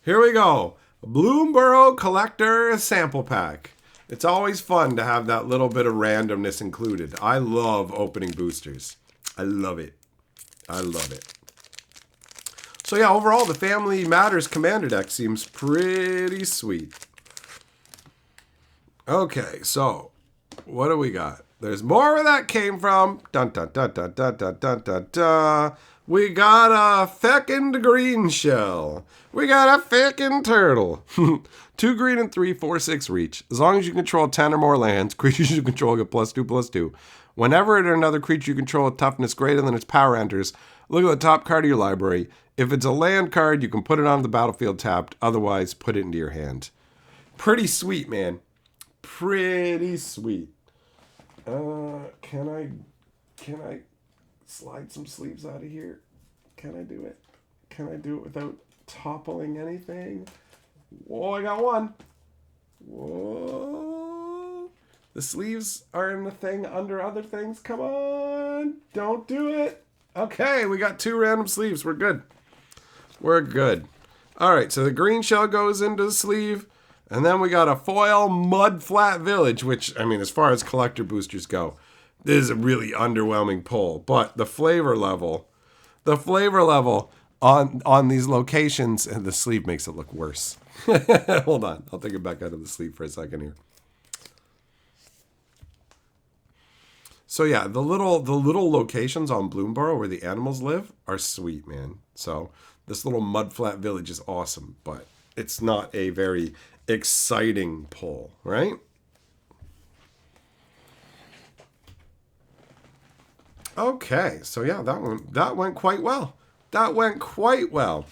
Here we go. Bloomburrow Collector Sample Pack. It's always fun to have that little bit of randomness included. I love opening boosters. I love it. I love it. So yeah, overall, the Family Matters Commander deck seems pretty sweet. Okay, so what do we got? There's more where that came from. Dun dun dun dun dun dun dun dun dun. We got a feckin' green shell. We got a feckin' turtle. 2 green and 3, 4/6 reach. As long as you control 10 or more lands, creatures you control get +2/+2. Whenever another creature you control with toughness greater than its power enters, look at the top card of your library. If it's a land card, you can put it on the battlefield tapped. Otherwise, put it into your hand. Pretty sweet, man. Pretty sweet. Can I slide some sleeves out of here? Can I do it? Can I do it without toppling anything? Whoa, I got one. Whoa. The sleeves are in the thing under other things. Come on. Don't do it. Okay, we got 2 random sleeves. We're good. We're good. All right, so the green shell goes into the sleeve. And then we got a foil Mudflat Village, which, I mean, as far as collector boosters go, this is a really underwhelming pull. But the flavor level on these locations, and the sleeve makes it look worse. Hold on, I'll take it back out of the sleeve for a second here. So yeah, the little locations on Bloomburrow where the animals live are sweet, man. So this little Mudflat Village is awesome, but it's not a very exciting pull, right? Okay, so yeah, that went quite well. That went quite well.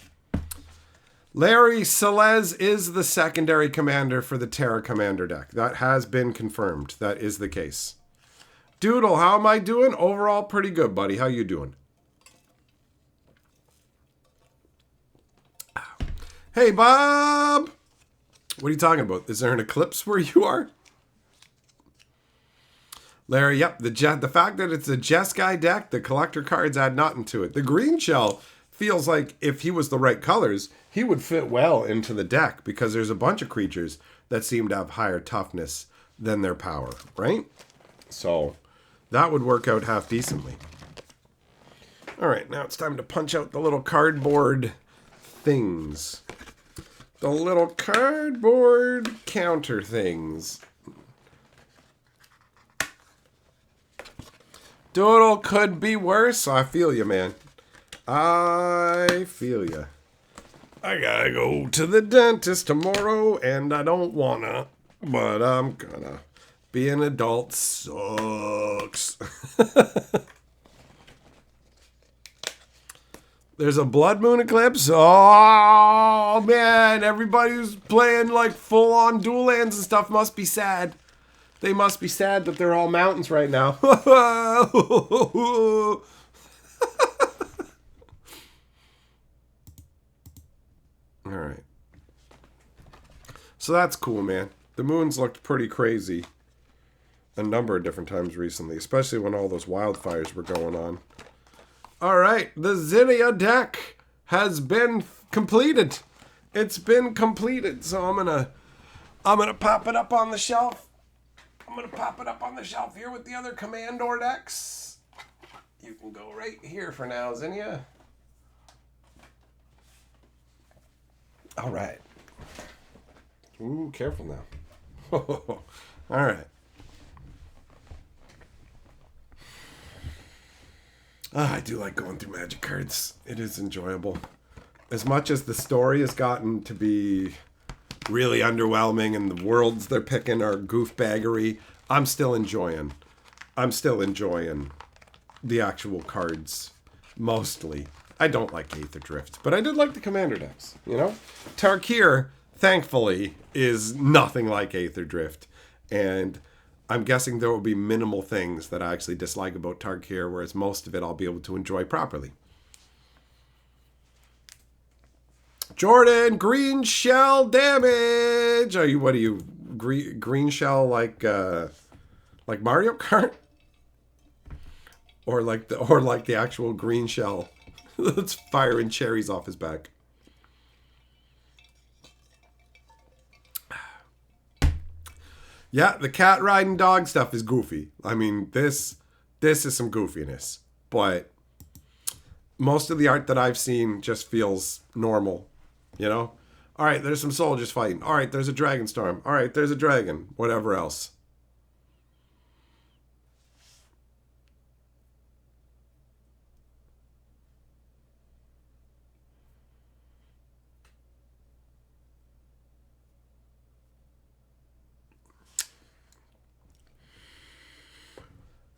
Larry Selez is the secondary commander for the Terra Commander deck. That has been confirmed. That is the case. Doodle, how am I doing? Overall, pretty good, buddy. How you doing? Hey, Bob! What are you talking about? Is there an eclipse where you are? Larry, yep. The fact that it's a Jeskai deck, the collector cards add nothing to it. The green shell feels like if he was the right colors, he would fit well into the deck because there's a bunch of creatures that seem to have higher toughness than their power, right? So that would work out half decently. All right, now it's time to punch out the little cardboard things. The little cardboard counter things. Doodle could be worse. I feel you, man. I feel you. I gotta go to the dentist tomorrow, and I don't wanna, but I'm gonna. Being an adult sucks. There's a blood moon eclipse. Oh, man. Everybody who's playing like full-on dual lands and stuff must be sad. They must be sad that they're all mountains right now. All right. So that's cool, man. The moons looked pretty crazy a number of different times recently, especially when all those wildfires were going on. All right, the Zinnia deck has been completed. It's been completed, so I'm gonna pop it up on the shelf. I'm gonna pop it up on the shelf here with the other Commandor decks. You can go right here for now, Zinnia. All right. Ooh, careful now. All right. I do like going through Magic cards. It is enjoyable. As much as the story has gotten to be really underwhelming and the worlds they're picking are goofbaggery, I'm still enjoying the actual cards mostly. I don't like Aether Drift, but I did like the Commander decks, you know? Tarkir, thankfully, is nothing like Aether Drift, and I'm guessing there will be minimal things that I actually dislike about Tarkir, whereas most of it I'll be able to enjoy properly. Jordan, green shell damage. What are you? Green shell like Mario Kart, or like the actual green shell that's firing cherries off his back. Yeah, the cat riding dog stuff is goofy. I mean, this is some goofiness, but most of the art that I've seen just feels normal, you know? All right, there's some soldiers fighting. All right, there's a dragon storm. All right, there's a dragon. Whatever else.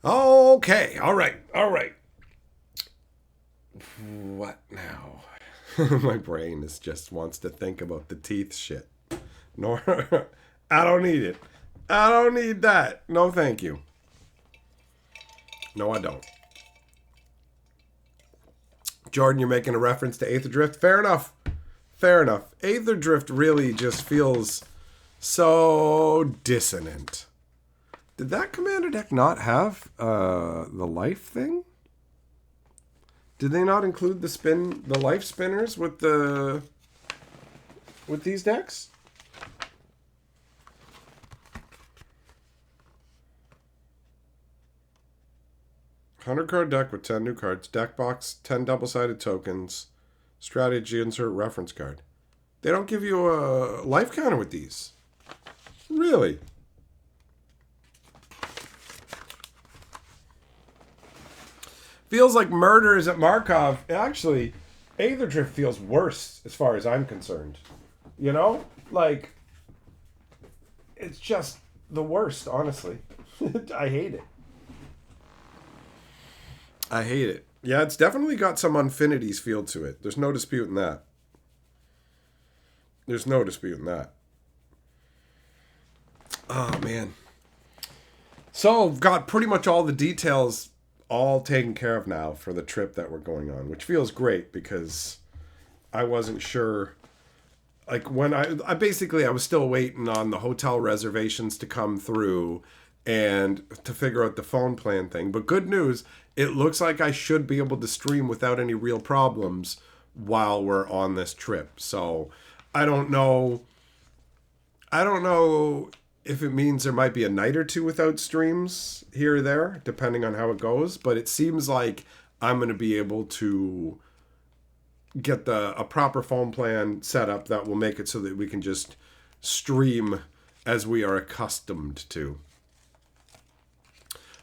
Okay, all right. What now? My brain just wants to think about the teeth shit. No, I don't need it. I don't need that. No, thank you. No, I don't. Jordan, you're making a reference to Aether Drift. Fair enough. Aether Drift really just feels so dissonant. Did that Commander deck not have the life thing? Did they not include the life spinners with these decks? $100-card deck with 10 new cards. Deck box, 10 double-sided tokens. Strategy insert reference card. They don't give you a life counter with these. Really? Feels like Murders at Markov. Actually, Aether Drift feels worse as far as I'm concerned. You know? Like, it's just the worst, honestly. I hate it. I hate it. Yeah, it's definitely got some Unfinities feel to it. There's no disputing that. There's no disputing that. Oh, man. So, I've got pretty much all the details all taken care of now for the trip that we're going on, which feels great because I wasn't sure. Like, when I basically, I was still waiting on the hotel reservations to come through and to figure out the phone plan thing. But good news, it looks like I should be able to stream without any real problems while we're on this trip. So, I don't know. I don't know if it means there might be a night or two without streams here or there, depending on how it goes. But it seems like I'm going to be able to get a proper phone plan set up that will make it so that we can just stream as we are accustomed to.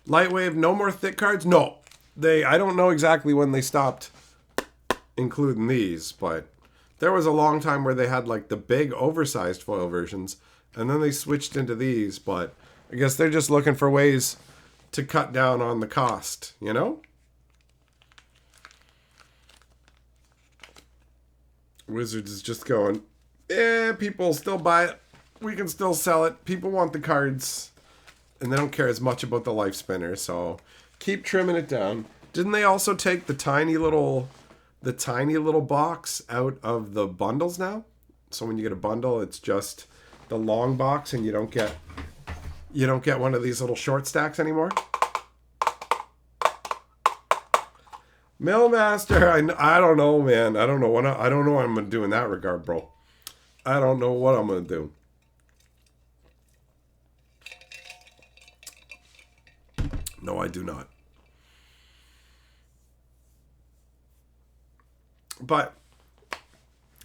Lightwave, no more thick cards? No. I don't know exactly when they stopped including these, but there was a long time where they had like the big oversized foil versions, and then they switched into these, but I guess they're just looking for ways to cut down on the cost, you know? Wizards is just going, people still buy it. We can still sell it. People want the cards, and they don't care as much about the life spinner, so keep trimming it down. Didn't they also take the tiny little box out of the bundles now? So when you get a bundle, it's just the long box, and you don't get one of these little short stacks anymore. Millmaster, I don't know, man. I don't know what I'm gonna do in that regard, bro. I don't know what I'm gonna do. No, I do not. But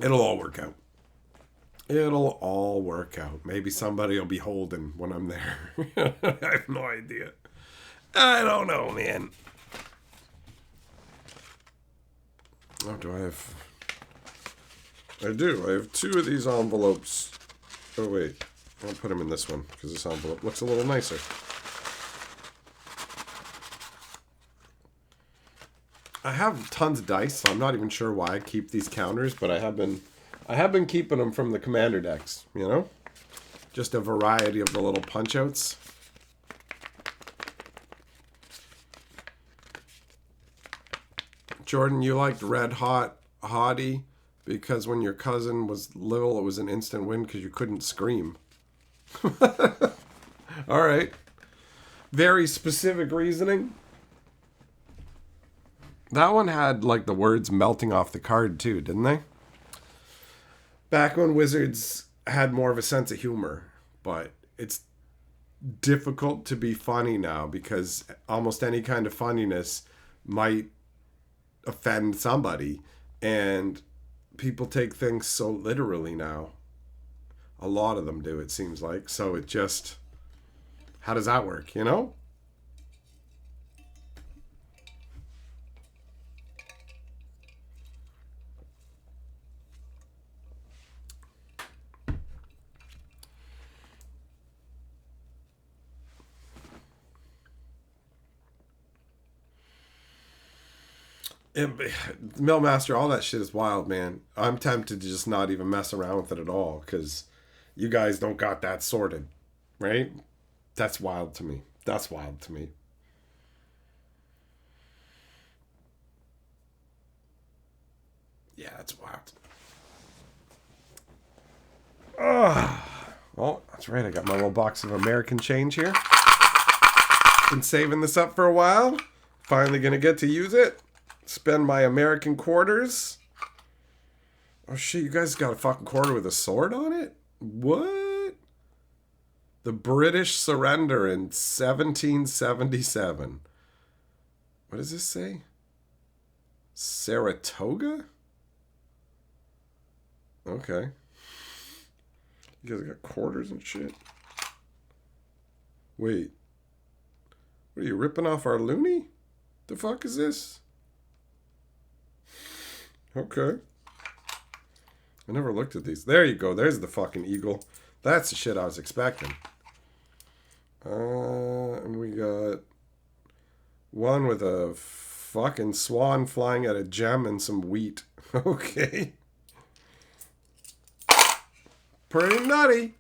it'll all work out. It'll all work out. Maybe somebody will be holding when I'm there. I have no idea. I don't know, man. Oh, do I have... I do. I have 2 of these envelopes. Oh, wait. I'll put them in this one because this envelope looks a little nicer. I have tons of dice, so I'm not even sure why I keep these counters, but I have been keeping them from the commander decks, you know? Just a variety of the little punch-outs. Jordan, you liked Red Hot Hottie because when your cousin was little, it was an instant win because you couldn't scream. All right. Very specific reasoning. That one had, like, the words melting off the card, too, didn't they? Back when Wizards had more of a sense of humor. But it's difficult to be funny now because almost any kind of funniness might offend somebody. And people take things so literally now. A lot of them do, it seems like. So it just... How does that work, you know? Millmaster, all that shit is wild, man. I'm tempted to just not even mess around with it at all because you guys don't got that sorted, right? That's wild to me. That's wild to me. Yeah, that's wild. Well, that's right. I got my little box of American change here. Been saving this up for a while. Finally gonna get to use it. Spend my American quarters. Oh shit, you guys got a fucking quarter with a sword on it? What? The British surrender in 1777. What does this say? Saratoga? Okay. You guys got quarters and shit. Wait. What are you ripping off our loony? The fuck is this? Okay. I never looked at these. There you go. There's the fucking eagle. That's the shit I was expecting. And we got one with a fucking swan flying at a gem and some wheat. Okay. Pretty nutty.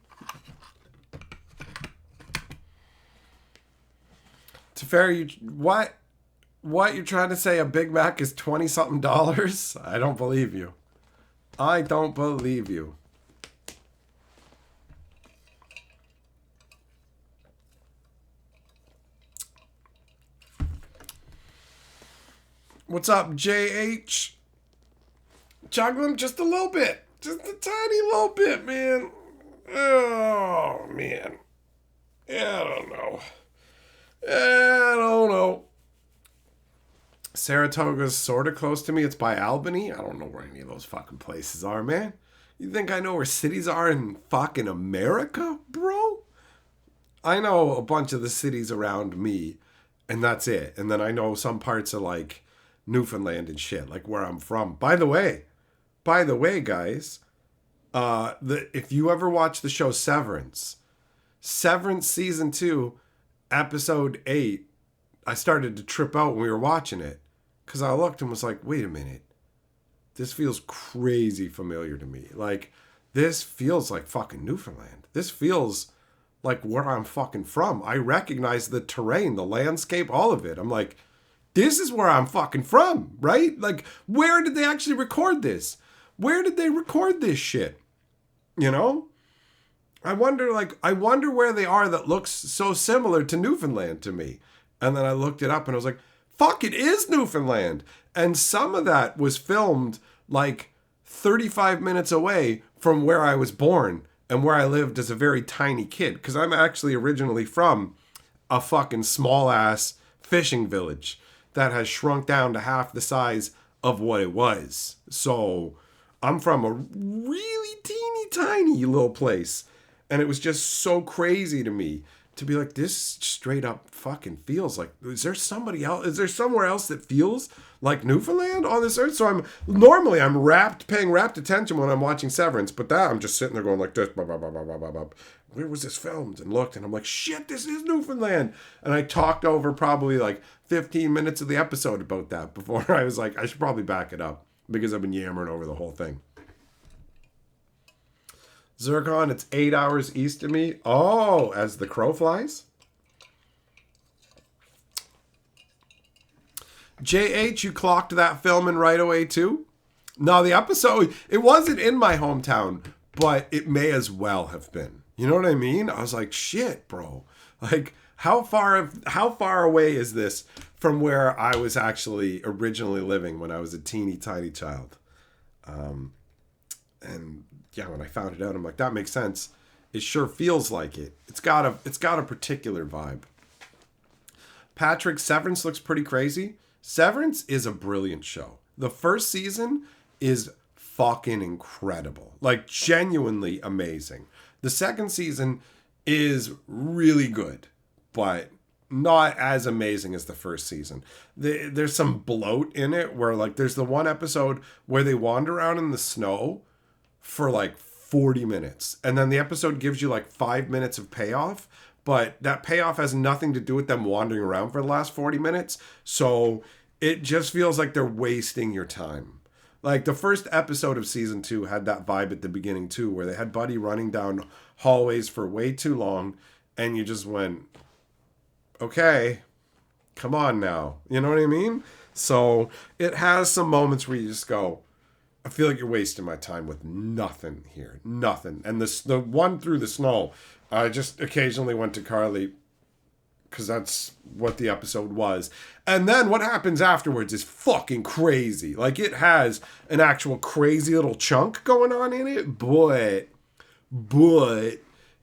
To fair, what you're trying to say? A Big Mac is $20-something? I don't believe you. I don't believe you. What's up, JH? Juggling just a little bit. Just a tiny little bit, man. Oh, man. Yeah, I don't know. Saratoga's sort of close to me. It's by Albany. I don't know where any of those fucking places are, man. You think I know where cities are in fucking America, bro? I know a bunch of the cities around me, and that's it. And then I know some parts of, like, Newfoundland and shit, like where I'm from. By the way, guys, if you ever watch the show Severance season 2, episode 8, I started to trip out when we were watching it because I looked and was like, wait a minute, this feels crazy familiar to me. Like, this feels like fucking Newfoundland. This feels like where I'm fucking from. I recognize the terrain, the landscape, all of it. I'm like, this is where I'm fucking from, right? Like, where did they actually record this? Where did they record this shit? You know? I wonder where they are that looks so similar to Newfoundland to me. And then I looked it up and I was like, fuck, it is Newfoundland. And some of that was filmed like 35 minutes away from where I was born and where I lived as a very tiny kid. Because I'm actually originally from a fucking small ass fishing village that has shrunk down to half the size of what it was. So I'm from a really teeny tiny little place. And it was just so crazy to me to be like, this straight up fucking feels like, is there somebody else? Is there somewhere else that feels like Newfoundland on this earth? So I'm paying rapt attention when I'm watching Severance, but that I'm just sitting there going like this, blah, blah, blah, blah, blah, blah, blah. Where was this filmed? And looked, and I'm like, shit, this is Newfoundland. And I talked over probably like 15 minutes of the episode about that before I was like, I should probably back it up because I've been yammering over the whole thing. Zircon, it's 8 hours east of me. Oh, as the crow flies. JH, you clocked that filming right away too? No, the episode, it wasn't in my hometown, but it may as well have been. You know what I mean? I was like, shit, bro. Like, how far away is this from where I was actually originally living when I was a teeny tiny child? And yeah, when I found it out, I'm like, that makes sense. It sure feels like it. It's got a particular vibe. Patrick, Severance looks pretty crazy. Severance is a brilliant show. The first season is fucking incredible. Like, genuinely amazing. The second season is really good, but not as amazing as the first season. There's some bloat in it where, like, there's the one episode where they wander around in the snow for like 40 minutes. And then the episode gives you like 5 minutes of payoff, but that payoff has nothing to do with them wandering around for the last 40 minutes. So it just feels like they're wasting your time. Like the first episode of season 2 had that vibe at the beginning too, where they had Buddy running down hallways for way too long. And you just went, okay, come on now. You know what I mean? So it has some moments where you just go, I feel like you're wasting my time with nothing here. Nothing. And the one through the snow, I just occasionally went to Carly because that's what the episode was. And then what happens afterwards is fucking crazy. Like, it has an actual crazy little chunk going on in it, but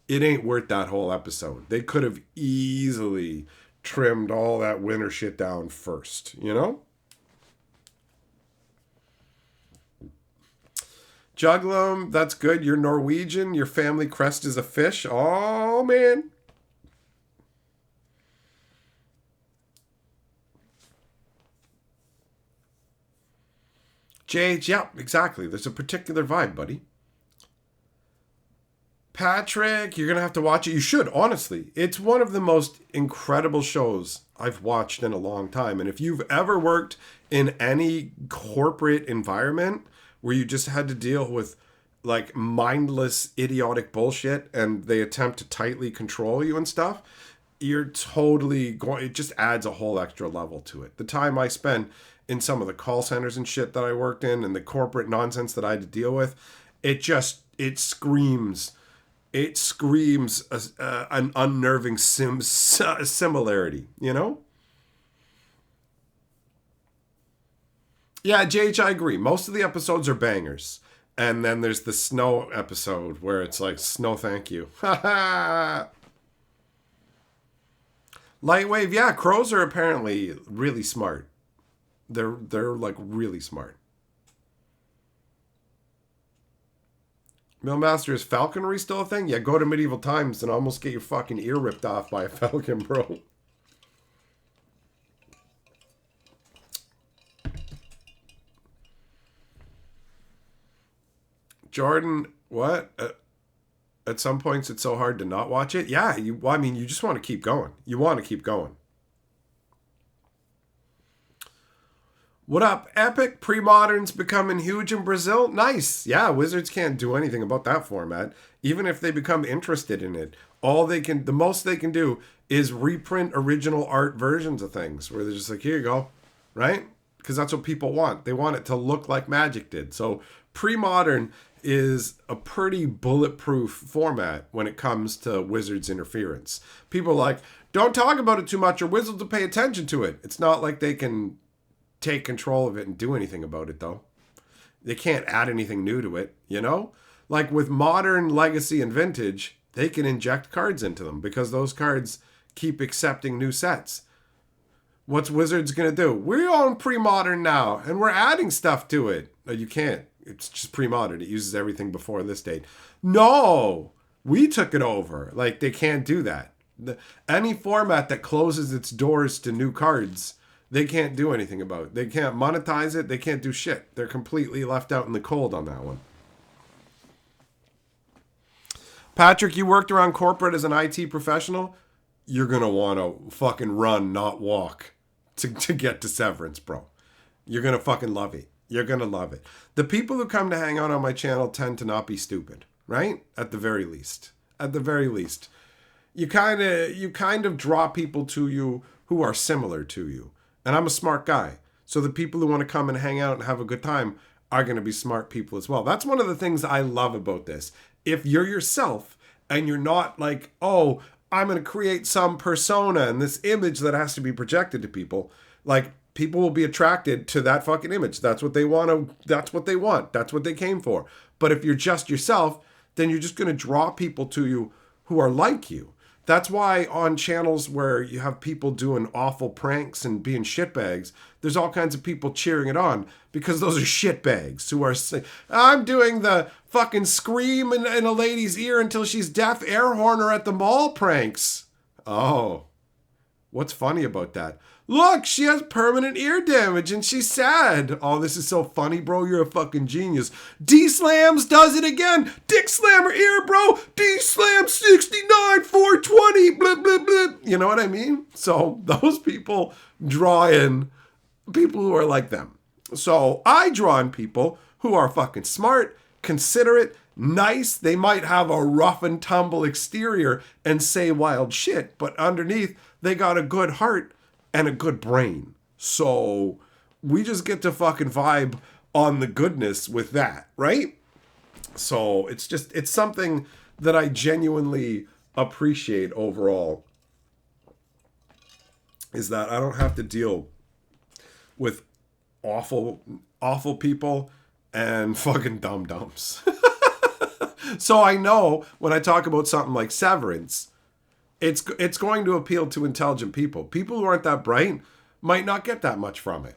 it ain't worth that whole episode. They could have easily trimmed all that winter shit down first, you know? Juglum, that's good. You're Norwegian. Your family crest is a fish. Oh, man. JH, yeah, exactly. There's a particular vibe, buddy. Patrick, you're going to have to watch it. You should, honestly. It's one of the most incredible shows I've watched in a long time. And if you've ever worked in any corporate environment where you just had to deal with like mindless, idiotic bullshit and they attempt to tightly control you and stuff, you're totally going, it just adds a whole extra level to it. The time I spent in some of the call centers and shit that I worked in and the corporate nonsense that I had to deal with, it screams an unnerving similarity, you know? Yeah, JH, I agree. Most of the episodes are bangers. And then there's the snow episode where it's like, snow thank you. Lightwave, yeah, crows are apparently really smart. They're like really smart. Millmaster, is falconry still a thing? Yeah, go to medieval times and almost get your fucking ear ripped off by a falcon, bro. Jordan, what? At some points it's so hard to not watch it. Yeah, you just want to keep going. You want to keep going. What up, Epic? Pre-moderns becoming huge in Brazil? Nice. Yeah, Wizards can't do anything about that format. Even if they become interested in it, the most they can do is reprint original art versions of things where they're just like, here you go, right? Because that's what people want. They want it to look like Magic did. So pre-modern is a pretty bulletproof format when it comes to Wizards interference. People are like, don't talk about it too much or Wizards will pay attention to it. It's not like they can take control of it and do anything about it, though. They can't add anything new to it, you know? Like with modern, legacy, and vintage, they can inject cards into them because those cards keep accepting new sets. What's Wizards going to do? We're on pre-modern now, and we're adding stuff to it. No, you can't. It's just pre-modern. It uses everything before this date. No! We took it over. Like, they can't do that. Any format that closes its doors to new cards, they can't do anything about it. They can't monetize it. They can't do shit. They're completely left out in the cold on that one. Patrick, you worked around corporate as an IT professional. You're going to want to fucking run, not walk to get to Severance, bro. You're going to fucking love it. You're going to love it. The people who come to hang out on my channel tend to not be stupid, right? At the very least. At the very least. You kind of draw people to you who are similar to you. And I'm a smart guy. So the people who want to come and hang out and have a good time are going to be smart people as well. That's one of the things I love about this. If you're yourself and you're not like, oh, I'm going to create some persona and this image that has to be projected to people, like people will be attracted to that fucking image. That's what they want. That's what they want. That's what they came for. But if you're just yourself, then you're just going to draw people to you who are like you. That's why on channels where you have people doing awful pranks and being shitbags, there's all kinds of people cheering it on because those are shitbags who are saying, I'm doing the fucking scream in a lady's ear until she's deaf air horner at the mall pranks. Oh, what's funny about that? Look, she has permanent ear damage and she's sad. Oh, this is so funny, bro. You're a fucking genius. D-Slams does it again. Dick Slammer ear, bro. D-Slam 69, 420, blah, blah, blah. You know what I mean? So those people draw in people who are like them. So I draw in people who are fucking smart, considerate, nice. They might have a rough and tumble exterior and say wild shit, but underneath they got a good heart and a good brain. So we just get to fucking vibe on the goodness with that, right? So it's something that I genuinely appreciate overall, is that I don't have to deal with awful people and fucking dum-dums. So I know when I talk about something like Severance, it's going to appeal to intelligent people. People who aren't that bright might not get that much from it.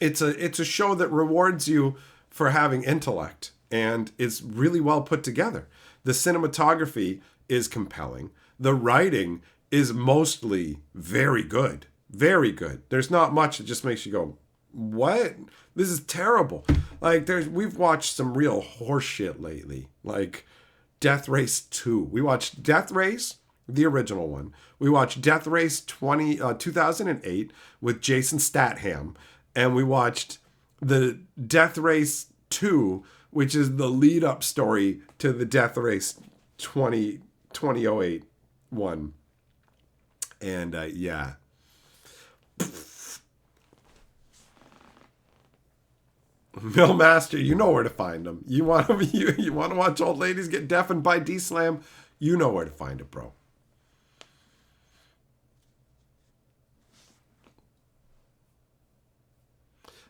It's a show that rewards you for having intellect and is really well put together. The cinematography is compelling. The writing is mostly very good. Very good. There's not much that just makes you go, what? This is terrible. Like we've watched some real horse shit lately. Like Death Race 2. We watched Death Race, the original one. We watched Death Race 2008 with Jason Statham. And we watched the Death Race 2, which is the lead-up story to the Death Race 2008 one. And yeah. Millmaster, you know where to find them. You want to watch old ladies get deafened by D-Slam? You know where to find it, bro.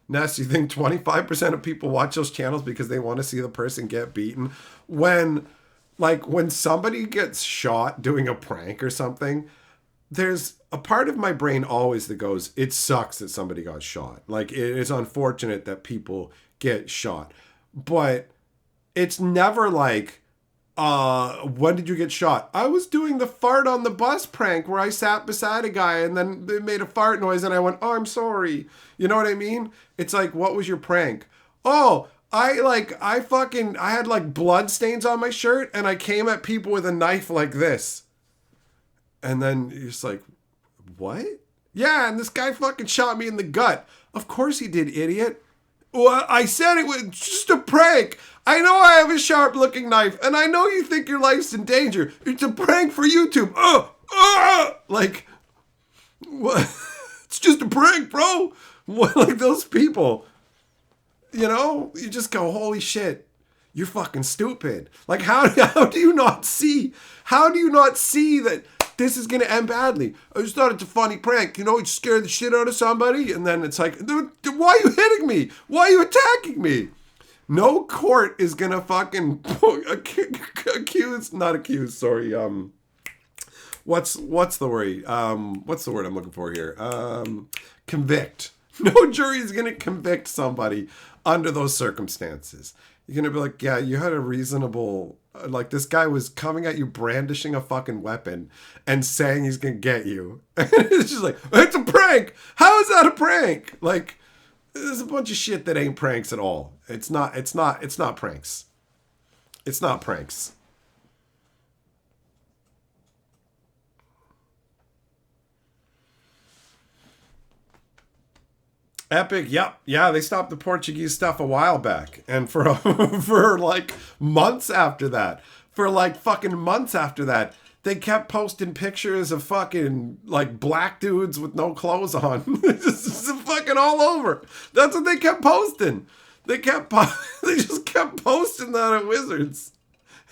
Ness, you think 25% of people watch those channels because they want to see the person get beaten? When somebody gets shot doing a prank or something, there's a part of my brain always that goes, it sucks that somebody got shot. Like, it is unfortunate that people get shot. But it's never like, when did you get shot? I was doing the fart on the bus prank where I sat beside a guy and then they made a fart noise and I went, oh, I'm sorry. You know what I mean? It's like, what was your prank? Oh, I had like blood stains on my shirt and I came at people with a knife like this. And then you're just like, what? Yeah, and this guy fucking shot me in the gut. Of course he did, idiot. Well, I said it was just a prank. I know I have a sharp-looking knife, and I know you think your life's in danger. It's a prank for YouTube. Like, what? It's just a prank, bro. What, like those people, you know? You just go, holy shit. You're fucking stupid. Like, how do you not see? How do you not see that this is going to end badly? I just thought it's a funny prank. You know, you scare the shit out of somebody. And then it's like, dude, why are you hitting me? Why are you attacking me? No court is going to fucking what's the word? What's the word I'm looking for here? Convict. No jury is going to convict somebody under those circumstances. You're going to be like, yeah, you had a reasonable, like this guy was coming at you brandishing a fucking weapon and saying he's going to get you. And it's just like, it's a prank. How is that a prank? Like, there's a bunch of shit that ain't pranks at all. It's not pranks. It's not pranks. Epic, yep. Yeah, they stopped the Portuguese stuff a while back. And for like months after that, they kept posting pictures of fucking like black dudes with no clothes on. It's fucking all over. That's what they kept posting. They just kept posting that at Wizards.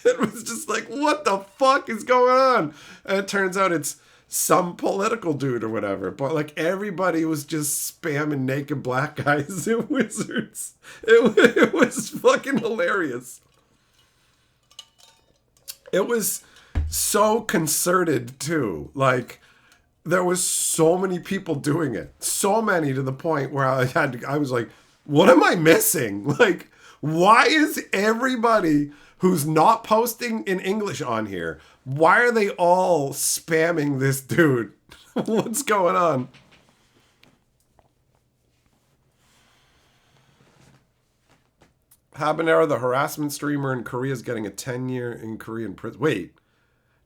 It was just like, what the fuck is going on? And it turns out it's some political dude or whatever, but like everybody was just spamming naked black guys in Wizards. It was fucking hilarious. It was so concerted too. Like there was so many people doing it, so many to the point where I was like, what am I missing? Like, why is everybody who's not posting in English on here, why are they all spamming this dude? What's going on? Habanero, the harassment streamer in Korea, is getting a 10-year in Korean prison. Wait,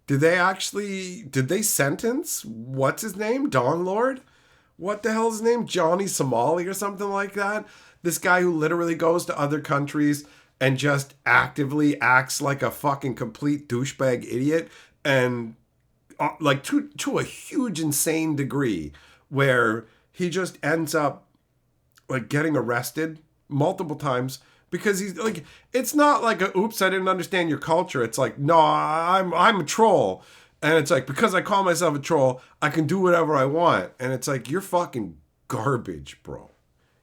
did they sentence, what's his name? Dawn Lord? What the hell is his name? Johnny Somali or something like that? This guy who literally goes to other countries and just actively acts like a fucking complete douchebag idiot, and like to a huge insane degree where he just ends up like getting arrested multiple times because he's like, it's not like a oops, I didn't understand your culture. It's like, no, I'm a troll. And it's like, because I call myself a troll, I can do whatever I want. And it's like, you're fucking garbage, bro.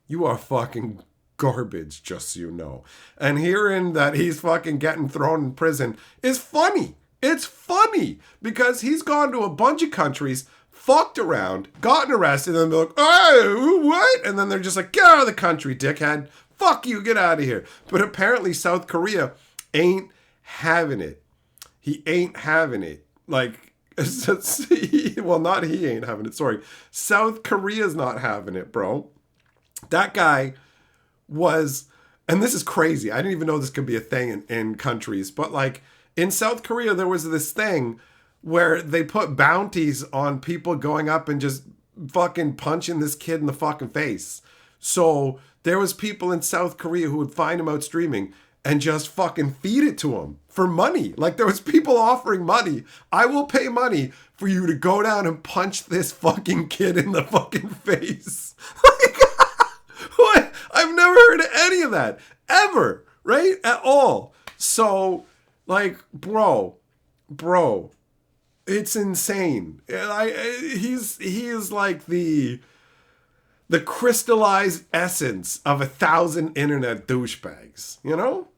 You are fucking garbage, just so you know. And hearing that he's fucking getting thrown in prison is funny. It's funny because he's gone to a bunch of countries, fucked around, gotten arrested, and they're like, oh, what? And then they're just like, get out of the country, dickhead. Fuck you, get out of here. But apparently South Korea ain't having it. He ain't having it. Like, well, not he ain't having it, sorry. South Korea's not having it, bro. That guy was, and this is crazy, I didn't even know this could be a thing in countries, but like In South Korea, there was this thing where they put bounties on people going up and just fucking punching this kid in the fucking face. So there was people in South Korea who would find him out streaming and just fucking feed it to him for money. Like, there was people offering money. I will pay money for you to go down and punch this fucking kid in the fucking face. Like, what? I've never heard of any of that ever, right? At all. So, like, bro, it's insane. He is like the crystallized essence of 1,000 internet douchebags, you know?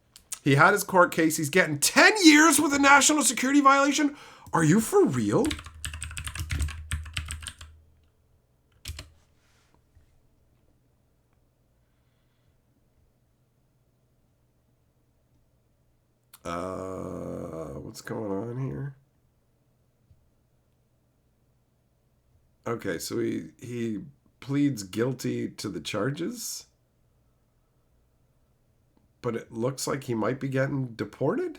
He had his court case. He's getting 10 years with a national security violation. Are you for real? What's going on here? Okay, so he pleads guilty to the charges, but it looks like he might be getting deported.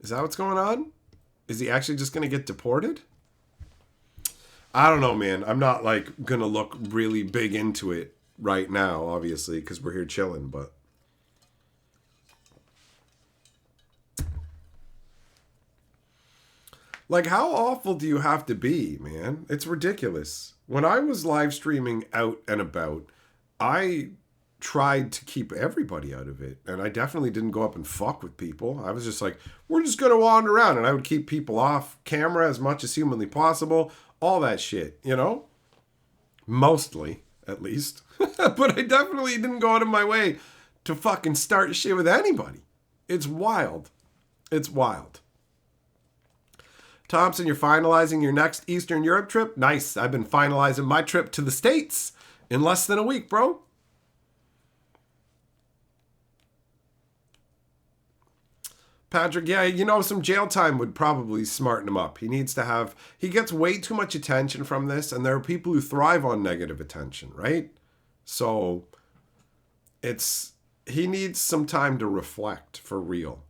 Is that what's going on? Is he actually just going to get deported? I don't know, man. I'm not like going to look really big into it right now, obviously, because we're here chilling, but like, how awful do you have to be, man? It's ridiculous. When I was live streaming out and about, I tried to keep everybody out of it. And I definitely didn't go up and fuck with people. I was just like, we're just going to wander around. And I would keep people off camera as much as humanly possible. All that shit, you know? Mostly, at least. But I definitely didn't go out of my way to fucking start shit with anybody. It's wild. It's wild. Thompson, you're finalizing your next Eastern Europe trip? Nice. I've been finalizing my trip to the States in less than a week, bro. Patrick, yeah, you know, some jail time would probably smarten him up. He gets way too much attention from this, and there are people who thrive on negative attention, right? So he needs some time to reflect for real.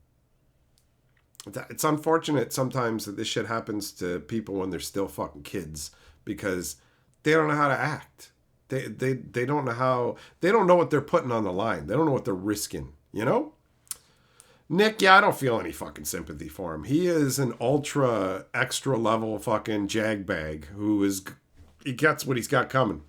It's unfortunate sometimes that this shit happens to people when they're still fucking kids, because they don't know how to act. They don't know they don't know what they're putting on the line. They don't know what they're risking, you know? Nick, yeah, I don't feel any fucking sympathy for him. He is an ultra extra level fucking jagbag he gets what he's got coming.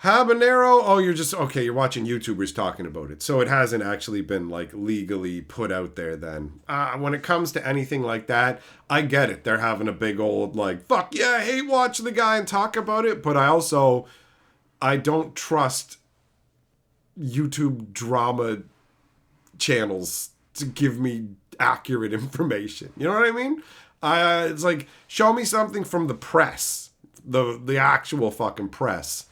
Habanero, oh, you're watching YouTubers talking about it. So it hasn't actually been like legally put out there then. When it comes to anything like that, I get it. They're having a big old like, fuck yeah, I hate watching the guy and talk about it. But I don't trust YouTube drama channels to give me accurate information. You know what I mean? It's like, show me something from the press, the actual fucking press,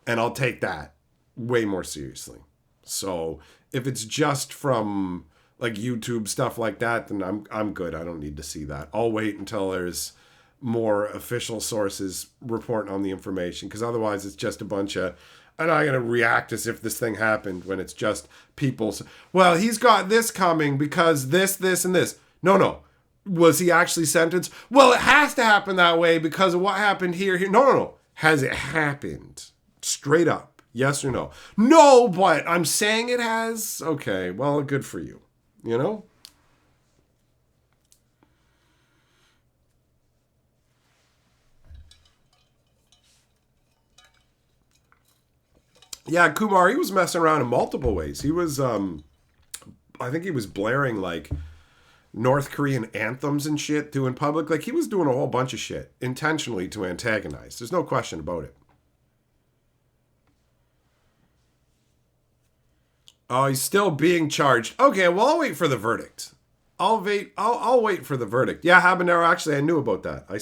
and I'll take that way more seriously. So if it's just from like YouTube stuff like that, then I'm good. I don't need to see that. I'll wait until there's more official sources reporting on the information, because otherwise it's just a bunch of, I'm not going to react as if this thing happened when it's just people's, well, he's got this coming because this, and this. No. Was he actually sentenced? Well, it has to happen that way because of what happened here. No. Has it happened? Straight up. Yes or no? No, but I'm saying it has. Okay, well, good for you. You know? Yeah, Kumar, he was messing around in multiple ways. He was, I think he was blaring like North Korean anthems and shit doing public. Like, he was doing a whole bunch of shit intentionally to antagonize. There's no question about it. Oh, he's still being charged. Okay, well, I'll wait for the verdict. I'll wait for the verdict. Yeah, Habanero, actually, I knew about that. I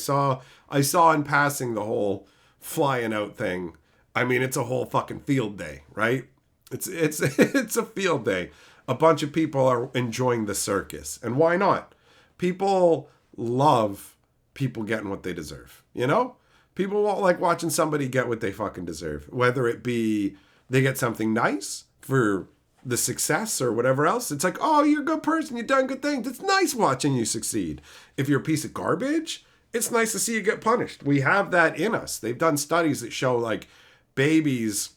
saw in passing the whole flying out thing. I mean, it's a whole fucking field day, right? It's a field day. A bunch of people are enjoying the circus. And why not? People love people getting what they deserve, you know? People like watching somebody get what they fucking deserve. Whether it be they get something nice for the success or whatever else. It's like, oh, you're a good person. You've done good things. It's nice watching you succeed. If you're a piece of garbage, it's nice to see you get punished. We have that in us. They've done studies that show like babies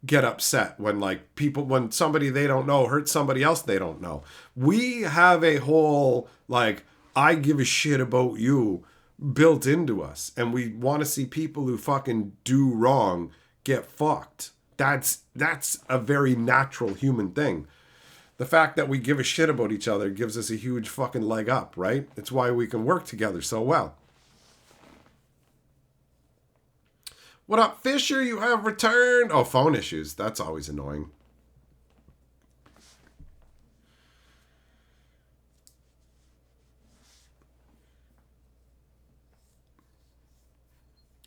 get upset when like people, when somebody they don't know hurts somebody else they don't know. We have a whole like, I give a shit about you built into us. And we want to see people who fucking do wrong get fucked. That's a very natural human thing. The fact that we give a shit about each other gives us a huge fucking leg up, right? It's why we can work together so well. What up, Fisher? You have returned. Oh, phone issues. That's always annoying.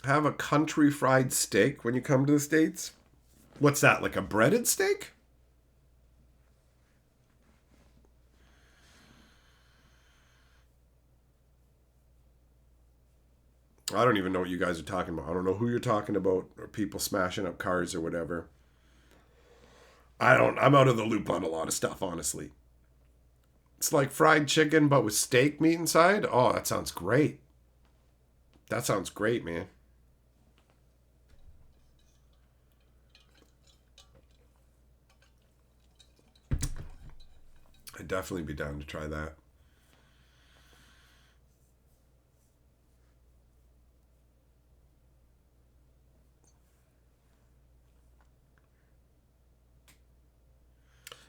Have a country fried steak when you come to the States? What's that, like a breaded steak? I don't even know what you guys are talking about. I don't know who you're talking about, or people smashing up cars or whatever. I'm out of the loop on a lot of stuff, honestly. It's like fried chicken, but with steak meat inside. Oh, that sounds great. That sounds great, man. I'd definitely be down to try that.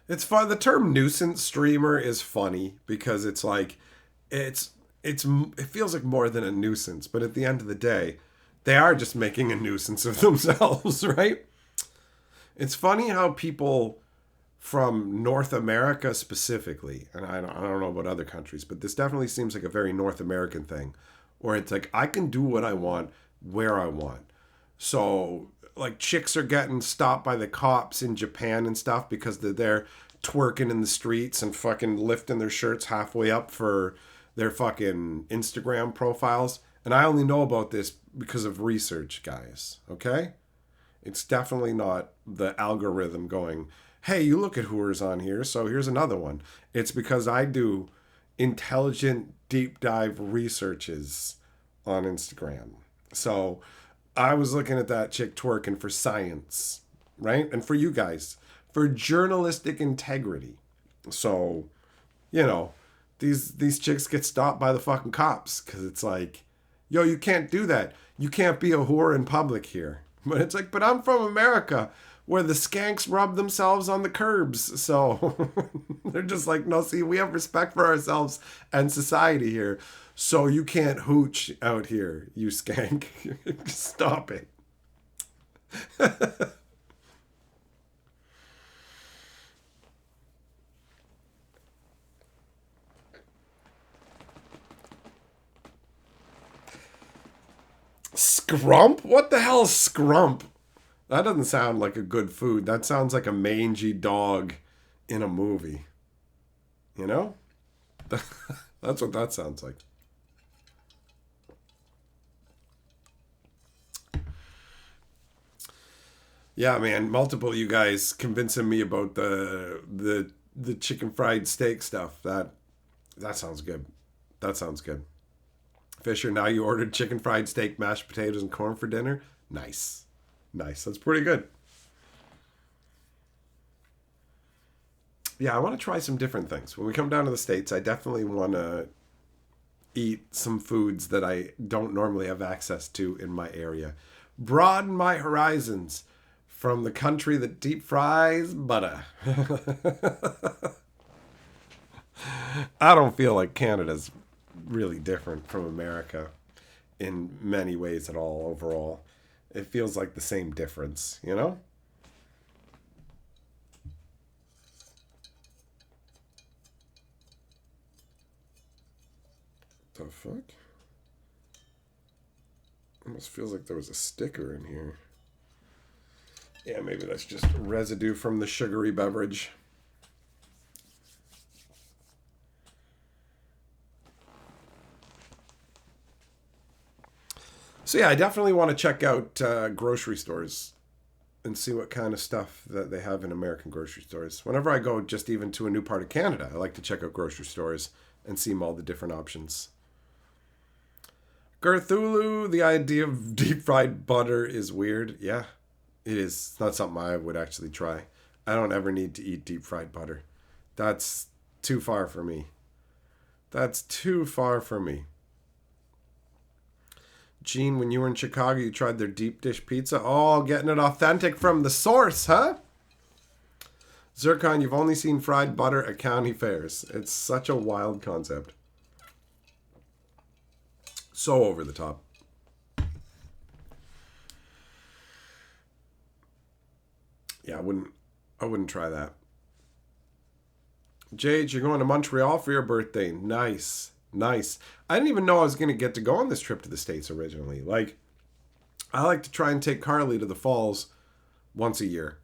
It's fun. The term nuisance streamer is funny because it's like it feels like more than a nuisance, but at the end of the day, they are just making a nuisance of themselves, right? It's funny how people from North America specifically, and I don't know about other countries, but this definitely seems like a very North American thing, where it's like I can do what I want where I want. So like chicks are getting stopped by the cops in Japan and stuff because they're there twerking in the streets and fucking lifting their shirts halfway up for their fucking Instagram profiles. And I only know about this because of research, guys. Okay? It's definitely not the algorithm going, hey, you look at who's on here, so here's another one. It's because I do intelligent deep dive researches on Instagram. So I was looking at that chick twerking for science, right? And for you guys, for journalistic integrity. So, you know, these chicks get stopped by the fucking cops because it's like, yo, you can't do that. You can't be a whore in public here. But it's like, but I'm from America where the skanks rub themselves on the curbs. So they're just like, no, see, we have respect for ourselves and society here. So you can't hooch out here, you skank. Stop it. Scrump? What the hell is scrump? That doesn't sound like a good food. That sounds like a mangy dog in a movie. You know? That's what that sounds like. Yeah, man, multiple you guys convincing me about the chicken fried steak stuff. That sounds good. That sounds good. Fisher, now you ordered chicken fried steak, mashed potatoes, and corn for dinner? Nice. Nice. That's pretty good. Yeah, I want to try some different things. When we come down to the States, I definitely want to eat some foods that I don't normally have access to in my area. Broaden my horizons from the country that deep fries butter. I don't feel like Canada's really different from America in many ways at all overall. It feels like the same difference, you know? The fuck? Almost feels like there was a sticker in here. Yeah, maybe that's just residue from the sugary beverage. So yeah, I definitely want to check out grocery stores and see what kind of stuff that they have in American grocery stores. Whenever I go just even to a new part of Canada, I like to check out grocery stores and see all the different options. Gerthulu, the idea of deep fried butter is weird. Yeah, it is. It's not something I would actually try. I don't ever need to eat deep fried butter. That's too far for me. That's too far for me. Gene, when you were in Chicago, you tried their deep dish pizza. Oh, getting it authentic from the source, huh? Zircon, you've only seen fried butter at county fairs. It's such a wild concept. So over the top. Yeah, I wouldn't try that. Jade, you're going to Montreal for your birthday. Nice. Nice. I didn't even know I was going to get to go on this trip to the States originally. Like, I like to try and take Carly to the falls once a year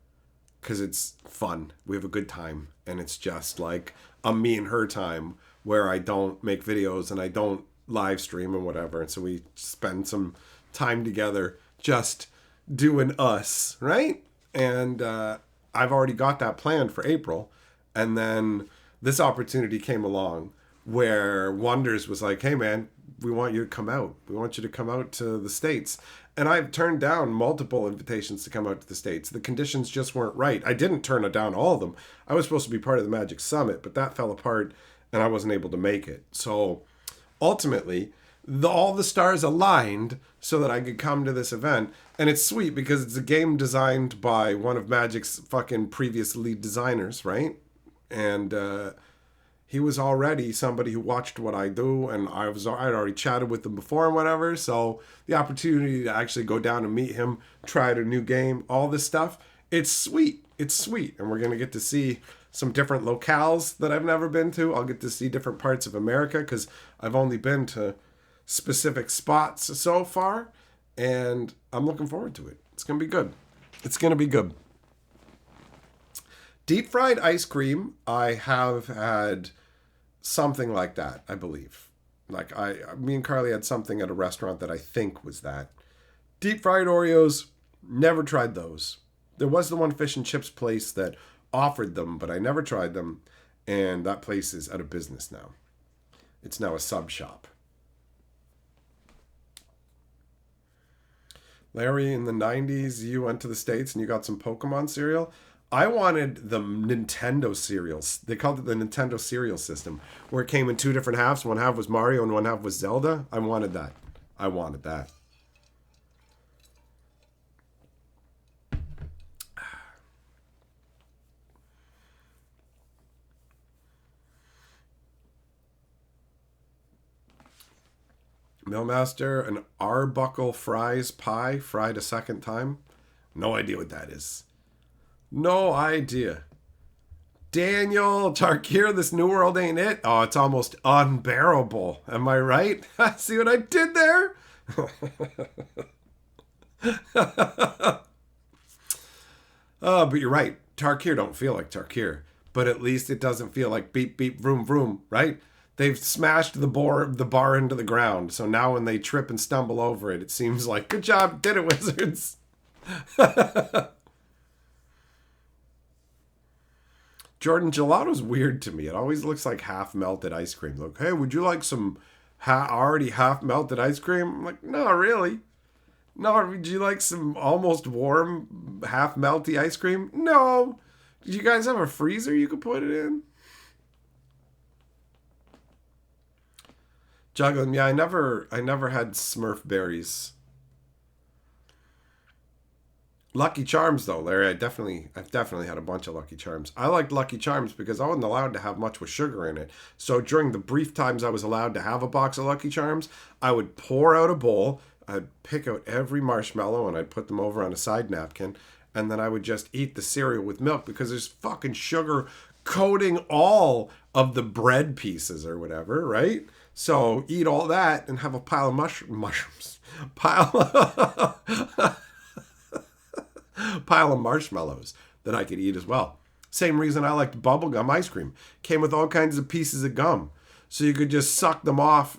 because it's fun. We have a good time. And it's just like a me and her time where I don't make videos and I don't live stream and whatever. And so we spend some time together just doing us, right? And I've already got that planned for April. And then this opportunity came along where Wonders was like, hey man, we want you to come out. We want you to come out to the States. And I've turned down multiple invitations to come out to the States. The conditions just weren't right. I didn't turn down all of them. I was supposed to be part of the Magic Summit, but that fell apart and I wasn't able to make it. So ultimately, all the stars aligned so that I could come to this event. And it's sweet because it's a game designed by one of Magic's fucking previous lead designers, right? And he was already somebody who watched what I do, and I'd already chatted with him before and whatever. So the opportunity to actually go down and meet him, try out a new game, all this stuff, it's sweet. It's sweet. And we're going to get to see some different locales that I've never been to. I'll get to see different parts of America because I've only been to specific spots so far, and I'm looking forward to it. It's going to be good. It's going to be good. Deep fried ice cream, I have had something like that, I believe. Like me and Carly had something at a restaurant that I think was that. Deep fried Oreos, never tried those. There was the one fish and chips place that offered them, but I never tried them. And that place is out of business now. It's now a sub shop. Larry, in the 90s, you went to the States and you got some Pokemon cereal. I wanted the Nintendo cereals. They called it the Nintendo cereal system, where it came in two different halves. One half was Mario and one half was Zelda. I wanted that. I wanted that. Millmaster, an Arbuckle fries pie fried a second time. No idea what that is. No idea. Daniel, Tarkir, this new world ain't it? Oh, it's almost unbearable. Am I right? See what I did there? Oh, but you're right. Tarkir don't feel like Tarkir. But at least it doesn't feel like beep, beep, vroom, vroom, right? They've smashed the bar into the ground. So now when they trip and stumble over it, it seems like, good job, did it, Wizards. Jordan, gelato's weird to me. It always looks like half-melted ice cream. Like, hey, would you like some already half-melted ice cream? I'm like, no, really. No, would you like some almost warm, half-melty ice cream? No. Did you guys have a freezer you could put it in? Juggling, yeah, I never had Smurf berries. Lucky Charms, though, Larry, I've definitely had a bunch of Lucky Charms. I liked Lucky Charms because I wasn't allowed to have much with sugar in it. So during the brief times I was allowed to have a box of Lucky Charms, I would pour out a bowl, I'd pick out every marshmallow, and I'd put them over on a side napkin, and then I would just eat the cereal with milk because there's fucking sugar coating all of the bread pieces or whatever, right? So eat all that and have a pile of mushrooms. Pile of marshmallows that I could eat as well. Same reason I liked bubblegum ice cream. Came with all kinds of pieces of gum. So you could just suck them off,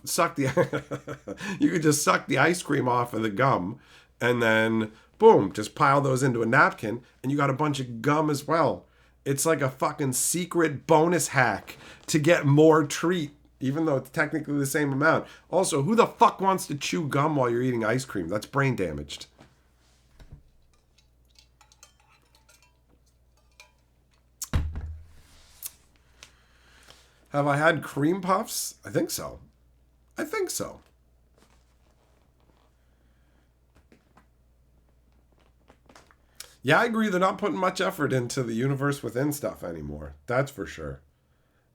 you could just suck the ice cream off of the gum, and then Boom, just pile those into a napkin, and you got a bunch of gum as well. It's like a fucking secret bonus hack to get more treat, even though it's technically the same amount. Also, who the fuck wants to chew gum while you're eating ice cream? That's brain damaged. Have I had cream puffs? I think so. I think so. Yeah, I agree. They're not putting much effort into the universe within stuff anymore. That's for sure.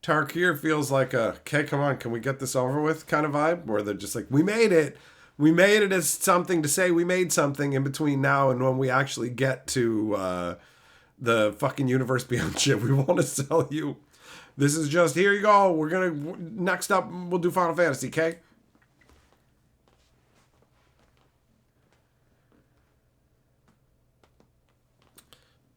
Tarkir feels like a, okay, come on, can we get this over with kind of vibe? Where they're just like, we made it. We made it as something to say we made something in between now and when we actually get to the fucking universe beyond shit we want to sell you. This is just, here you go. We're going to, next up, we'll do Final Fantasy, okay?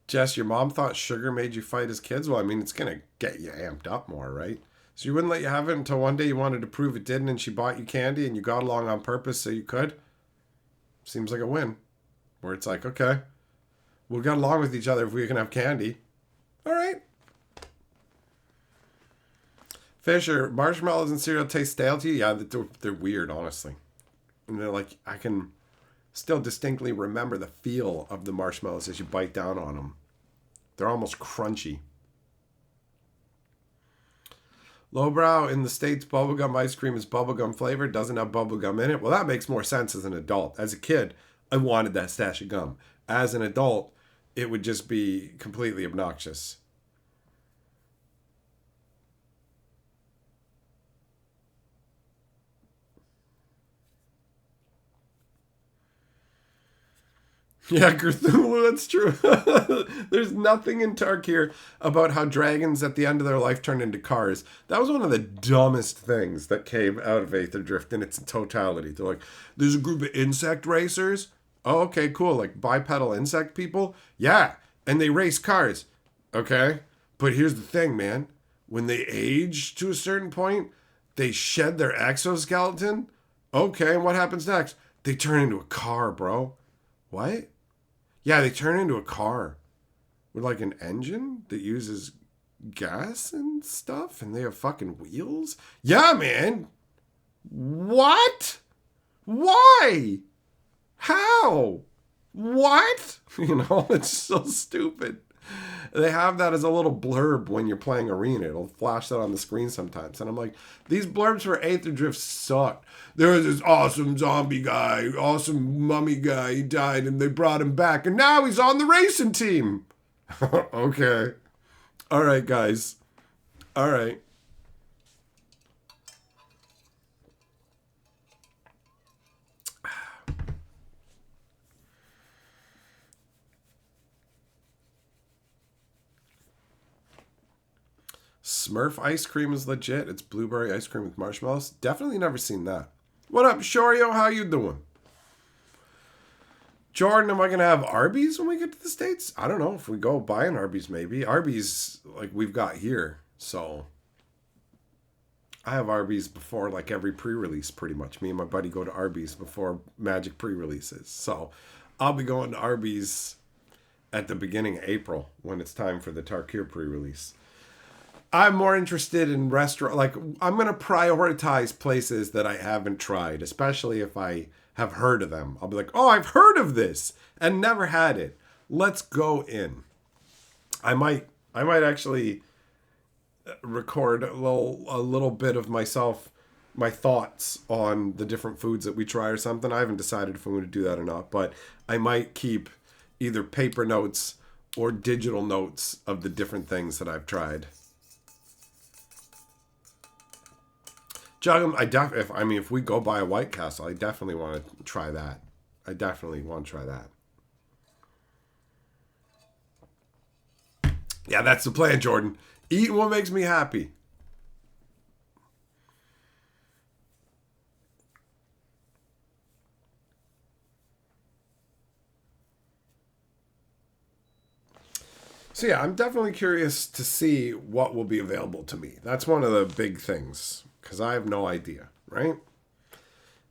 Jess, your mom thought sugar made you fight as kids? Well, I mean, it's going to get you amped up more, right? So you wouldn't let you have it until one day you wanted to prove it didn't and she bought you candy and you got along on purpose so you could? Seems like a win. Where it's like, okay, we'll get along with each other if we can have candy. All right. Fisher, marshmallows and cereal taste stale to you? Yeah, they're weird, honestly. And they're like, I can still distinctly remember the feel of the marshmallows as you bite down on them. They're almost crunchy. Lowbrow, in the States, bubblegum ice cream is bubblegum flavored, doesn't have bubblegum in it. Well, that makes more sense as an adult. As a kid, I wanted that stash of gum. As an adult, it would just be completely obnoxious. Yeah, Cthulhu, that's true. There's nothing in Tarkir about how dragons at the end of their life turn into cars. That was one of the dumbest things that came out of Aether Drift in its totality. They're like, there's a group of insect racers. Oh, okay, cool. Like bipedal insect people? Yeah, and they race cars. Okay, but here's the thing, man. When they age to a certain point, they shed their exoskeleton. Okay, and what happens next? They turn into a car, bro. What? Yeah, they turn into a car with like an engine that uses gas and stuff, and they have fucking wheels. Yeah, man. What? Why? How? What? You know, it's so stupid. They have that as a little blurb when you're playing Arena. It'll flash that on the screen sometimes. And I'm like, these blurbs for Aether Drift suck. There was this awesome zombie guy, awesome mummy guy. He died and they brought him back. And now he's on the racing team. Okay. All right, guys. All right. Smurf ice cream is legit. It's blueberry ice cream with marshmallows. Definitely never seen that. What up, Shorio? How you doing? Jordan, am I going to have Arby's when we get to the States? I don't know. If we go buy an Arby's, maybe. Arby's, like we've got here. So I have Arby's before like every pre-release pretty much. Me and my buddy go to Arby's before Magic pre-releases. So I'll be going to Arby's at the beginning of April when it's time for the Tarkir pre-release. I'm more interested in restaurant. Like, I'm going to prioritize places that I haven't tried, especially if I have heard of them. I'll be like, oh, I've heard of this and never had it. Let's go in. I might actually record a little bit of myself, my thoughts on the different foods that we try or something. I haven't decided if I'm going to do that or not, but I might keep either paper notes or digital notes of the different things that I've tried. Jug'em, if we go buy a White Castle, I definitely want to try that. I definitely want to try that. Yeah, that's the plan, Jordan. Eat what makes me happy. So yeah, I'm definitely curious to see what will be available to me. That's one of the big things. Because I have no idea, right?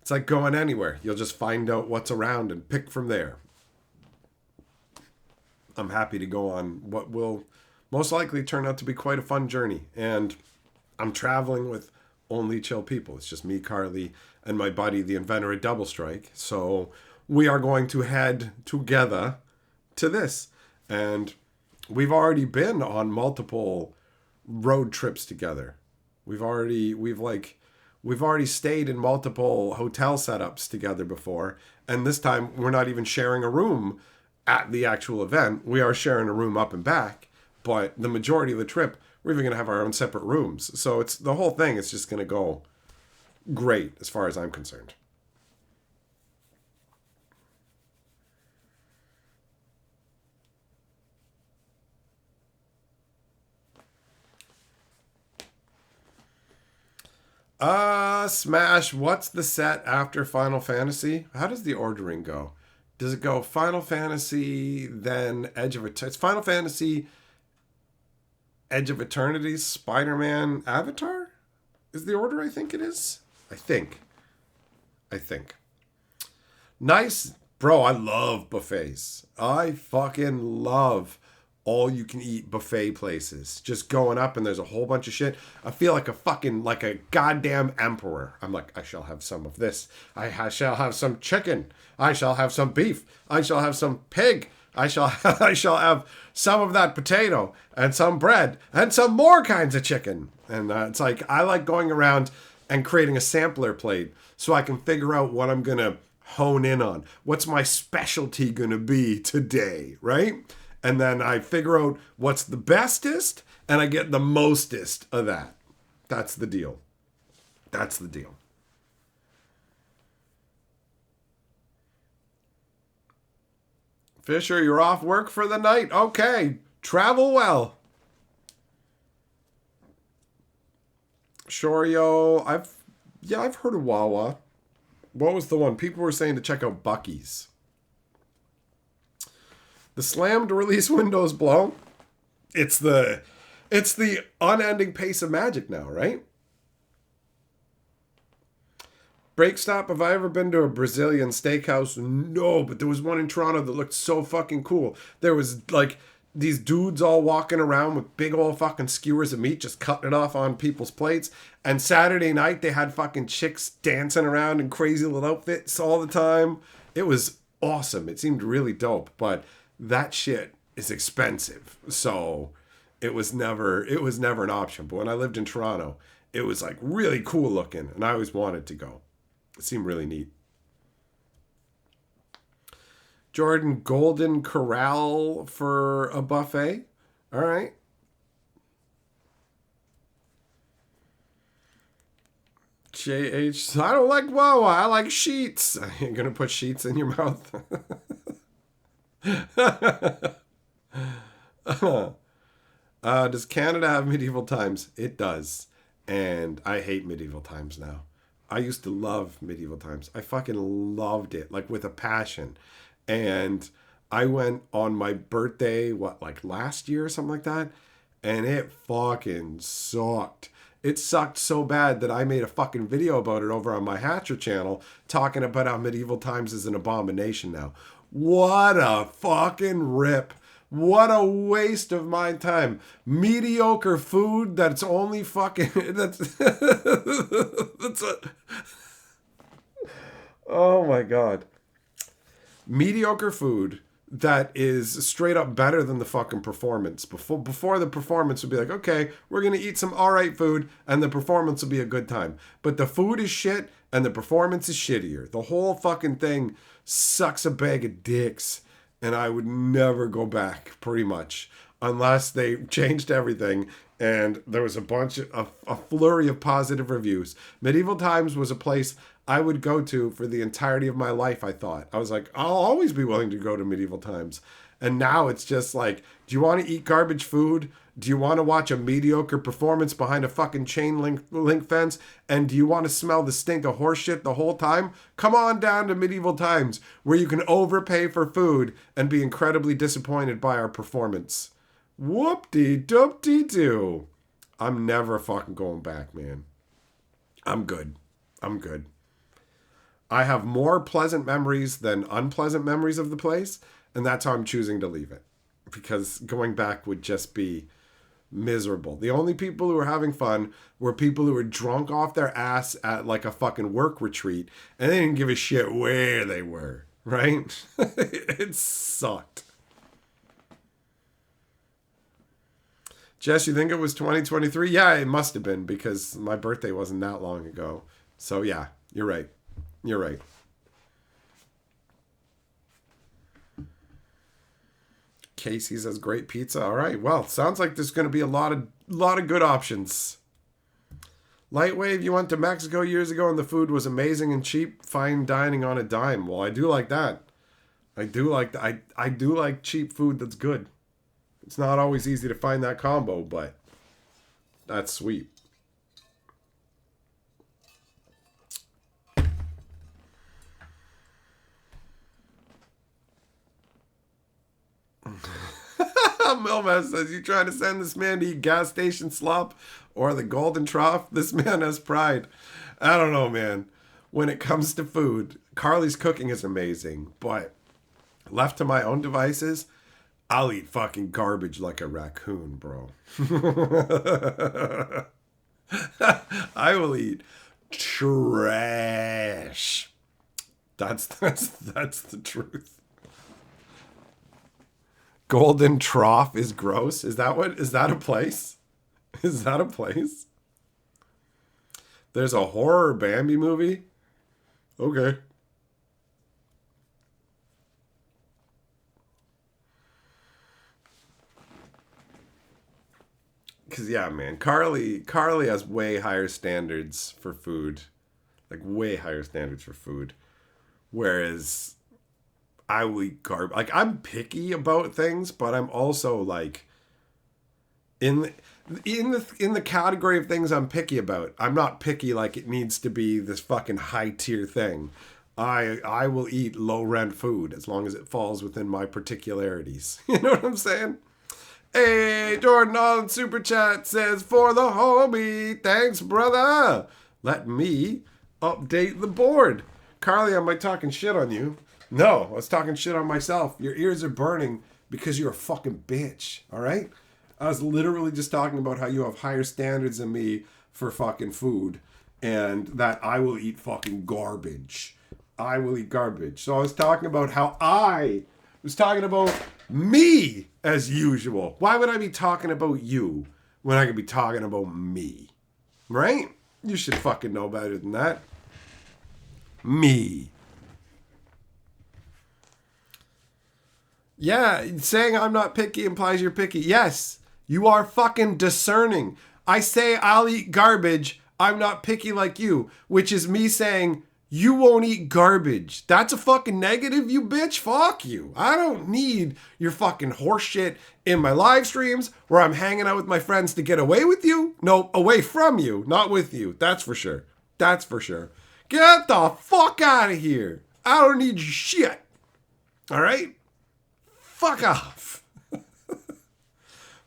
It's like going anywhere. You'll just find out what's around and pick from there. I'm happy to go on what will most likely turn out to be quite a fun journey. And I'm traveling with only chill people. It's just me, Carly, and my buddy, the inventor of Double Strike. So we are going to head together to this. And we've already been on multiple road trips together. We've already stayed in multiple hotel setups together before. And this time we're not even sharing a room at the actual event. We are sharing a room up and back, but the majority of the trip we're even going to have our own separate rooms. So it's the whole thing is just going to go great as far as I'm concerned. Smash, what's the set after Final Fantasy? How does the ordering go? Does it go Final Fantasy, then Edge of Eternity? It's Final Fantasy, Edge of Eternity, Spider-Man, Avatar? Is the order I think it is? I think. Nice. Bro, I love buffets. I fucking love all you can eat buffet places. Just going up and there's a whole bunch of shit. I feel like like a goddamn emperor. I'm like, I shall have some of this. I shall have some chicken. I shall have some beef. I shall have some pig. I shall have some of that potato and some bread and some more kinds of chicken. And it's like, I like going around and creating a sampler plate so I can figure out what I'm going to hone in on. What's my specialty going to be today, right? And then I figure out what's the bestest, and I get the mostest of that. That's the deal. Fisher, you're off work for the night. Okay. Travel well. Shorio, I've heard of Wawa. What was the one? People were saying to check out Bucky's. The slammed release windows blow. It's the unending pace of magic now, right? Break stop. Have I ever been to a Brazilian steakhouse? No, but there was one in Toronto that looked so fucking cool. There was like these dudes all walking around with big old fucking skewers of meat, just cutting it off on people's plates. And Saturday night they had fucking chicks dancing around in crazy little outfits all the time. It was awesome. It seemed really dope, but that shit is expensive. So it was never an option. But when I lived in Toronto, it was like really cool looking and I always wanted to go. It seemed really neat. Jordan, Golden Corral for a buffet. All right. JH, I don't like Wawa. I like sheets. You're going to put sheets in your mouth? Does Canada have medieval times? It does. And I hate medieval times now. I used to love medieval times. I fucking loved it, like with a passion. And I went on my birthday, like last year or something like that? And it fucking sucked. It sucked so bad that I made a fucking video about it over on my Hatcher channel talking about how medieval times is an abomination now. What a fucking rip. What a waste of my time. Mediocre food that's only fucking... Oh my God. Mediocre food that is straight up better than the fucking performance. Before the performance would be like, okay, we're going to eat some alright food and the performance will be a good time. But the food is shit and the performance is shittier. The whole fucking thing sucks a bag of dicks. And I would never go back, pretty much, unless they changed everything and there was a flurry of positive reviews. Medieval Times was a place I would go to for the entirety of my life, I thought. I was like, I'll always be willing to go to Medieval Times. And now it's just like, do you want to eat garbage food? Do you want to watch a mediocre performance behind a fucking chain link fence? And do you want to smell the stink of horse shit the whole time? Come on down to Medieval Times, where you can overpay for food and be incredibly disappointed by our performance. Whoop-de-doop-de-doo. I'm never fucking going back, man. I'm good. I have more pleasant memories than unpleasant memories of the place, and that's how I'm choosing to leave it. because going back would just be miserable. The only people who were having fun were people who were drunk off their ass at like a fucking work retreat and they didn't give a shit where they were, right? It sucked. Jess, you think it was 2023? Yeah, it must have been because my birthday wasn't that long ago. So yeah, you're right. You're right. Casey's has great pizza. All right. Well, sounds like there's going to be a lot of good options. Lightwave, you went to Mexico years ago and the food was amazing and cheap. Fine dining on a dime. Well, I do like that. I do like cheap food that's good. It's not always easy to find that combo, but that's sweet. Milman says, you trying to send this man to eat gas station slop or the golden trough? This man has pride. I don't know, man. When it comes to food, Carly's cooking is amazing, but left to my own devices, I'll eat fucking garbage like a raccoon, bro. I will eat trash. That's the truth. Golden Trough is gross. Is that a place? Is that a place? There's a horror Bambi movie? Okay. Cause yeah, man, Carly has way higher standards for food. Like way higher standards for food. Whereas I will eat garbage. Like I'm picky about things, but I'm also like in the category of things I'm picky about. I'm not picky like it needs to be this fucking high tier thing. I will eat low rent food as long as it falls within my particularities. You know what I'm saying? Hey, Jordan on Super Chat says, for the homie, thanks, brother. Let me update the board. Carly, am I talking shit on you? No, I was talking shit on myself. Your ears are burning because you're a fucking bitch, all right? I was literally just talking about how you have higher standards than me for fucking food and that I will eat fucking garbage. I will eat garbage. So I was talking about how I was talking about me as usual. Why would I be talking about you when I could be talking about me? Right? You should fucking know better than that. Me. Yeah, saying I'm not picky implies you're picky. Yes, you are fucking discerning. I say I'll eat garbage. I'm not picky like you, which is me saying you won't eat garbage. That's a fucking negative, you bitch. Fuck you. I don't need your fucking horse shit in my live streams where I'm hanging out with my friends to get away with you. No, away from you, not with you. That's for sure. That's for sure. Get the fuck out of here. I don't need your shit. All right? Fuck off.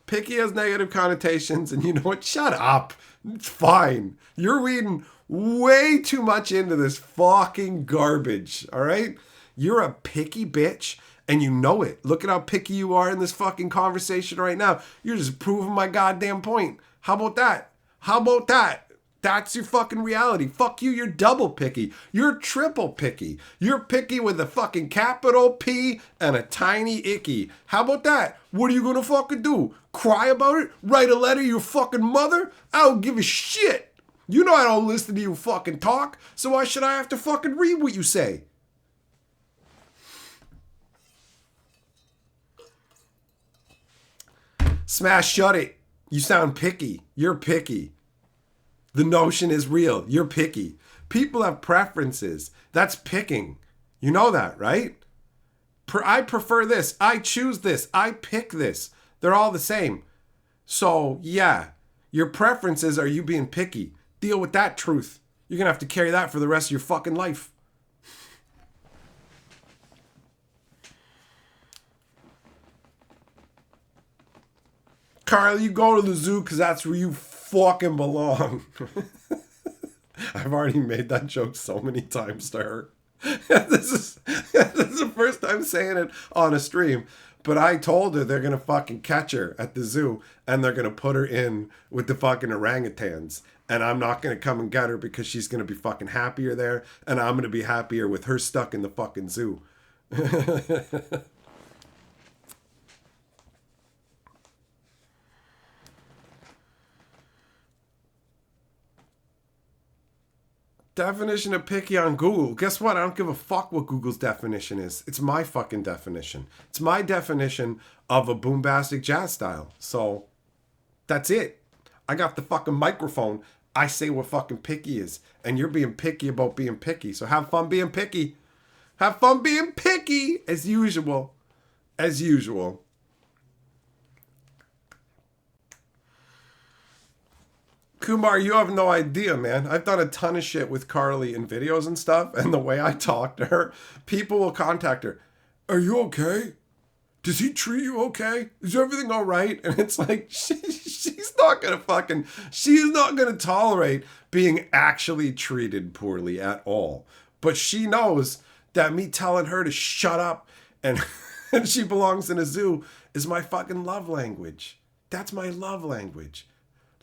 Picky has negative connotations, and you know what? Shut up. It's fine. You're reading way too much into this fucking garbage, all right? You're a picky bitch, and you know it. Look at how picky you are in this fucking conversation right now. You're just proving my goddamn point. How about that? How about that? That's your fucking reality. Fuck you, you're double picky. You're triple picky. You're picky with a fucking capital P and a tiny icky. How about that? What are you gonna fucking do? Cry about it? Write a letter to your fucking mother? I don't give a shit. You know I don't listen to you fucking talk, so why should I have to fucking read what you say? Smash shut it. You sound picky. You're picky. The notion is real. You're picky. People have preferences. That's picking. You know that, right? I prefer this. I choose this. I pick this. They're all the same. So, yeah, your preferences are you being picky. Deal with that truth. You're going to have to carry that for the rest of your fucking life. Carl, you go to the zoo because that's where you fucking belong. I've already made that joke so many times to her. This is the first time saying it on a stream. But I told her they're going to fucking catch her at the zoo and they're going to put her in with the fucking orangutans. And I'm not going to come and get her because she's going to be fucking happier there. And I'm going to be happier with her stuck in the fucking zoo. Definition of picky on Google. Guess what? I don't give a fuck what Google's definition is. It's my fucking definition. It's my definition of a boombastic jazz style. So that's it. I got the fucking microphone. I say what fucking picky is. And you're being picky about being picky. So have fun being picky. Have fun being picky as usual. As usual. Kumar, you have no idea, man. I've done a ton of shit with Carly in videos and stuff, and the way I talk to her, people will contact her. Are you okay? Does he treat you okay? Is everything all right? And it's like, she's not gonna tolerate being actually treated poorly at all. But she knows that me telling her to shut up and she belongs in a zoo is my fucking love language. That's my love language.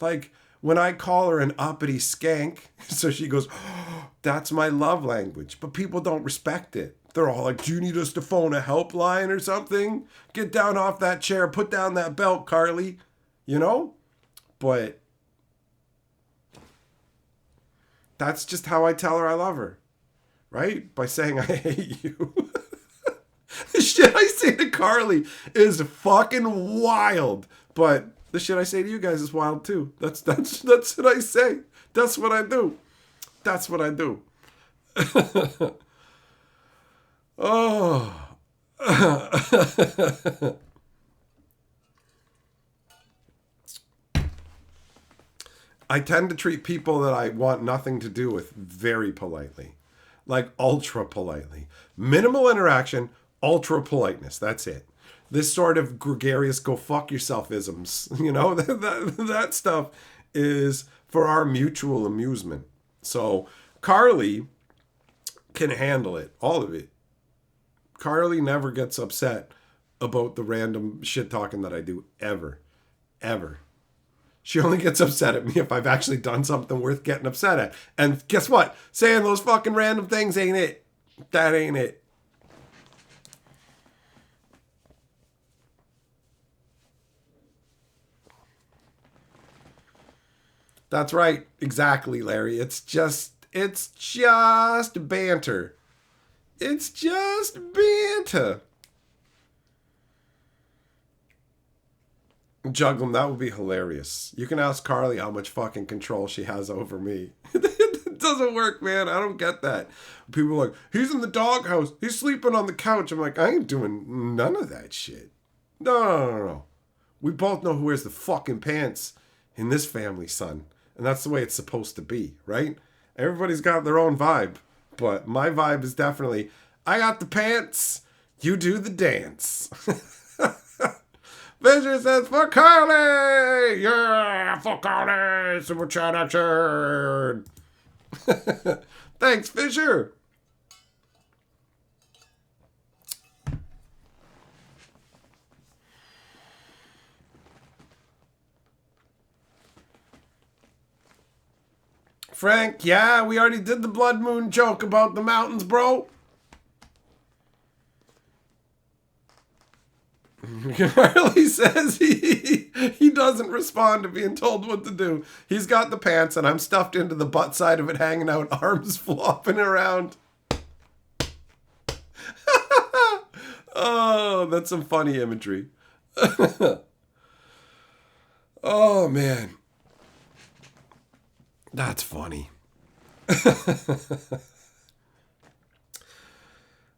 Like, when I call her an uppity skank, so she goes, oh, that's my love language. But people don't respect it. They're all like, do you need us to phone a helpline or something? Get down off that chair. Put down that belt, Carly. You know? But that's just how I tell her I love her. Right? By saying I hate you. The shit I say to Carly is fucking wild. But the shit I say to you guys is wild too. That's what I say. That's what I do. That's what I do. Oh. I tend to treat people that I want nothing to do with very politely. Like ultra politely. Minimal interaction, ultra politeness. That's it. This sort of gregarious go fuck yourself isms, you know, that stuff is for our mutual amusement. So Carly can handle it, all of it. Carly never gets upset about the random shit talking that I do, ever. She only gets upset at me if I've actually done something worth getting upset at. And guess what? Saying those fucking random things ain't it. That ain't it. That's right. Exactly, Larry. It's just banter. It's just banter. Juggle 'em, that would be hilarious. You can ask Carly how much fucking control she has over me. It doesn't work, man. I don't get that. People are like, he's in the doghouse. He's sleeping on the couch. I'm like, I ain't doing none of that shit. No. We both know who wears the fucking pants in this family, son. And that's the way it's supposed to be, right? Everybody's got their own vibe. But my vibe is definitely, I got the pants, you do the dance. Fisher says, for Carly! Yeah, for Carly! Super chat action! Thanks, Fisher! Frank, yeah, we already did the blood moon joke about the mountains, bro. Carly says he doesn't respond to being told what to do. He's got the pants and I'm stuffed into the butt side of it, hanging out, arms flopping around. Oh, that's some funny imagery. Oh, man. That's funny.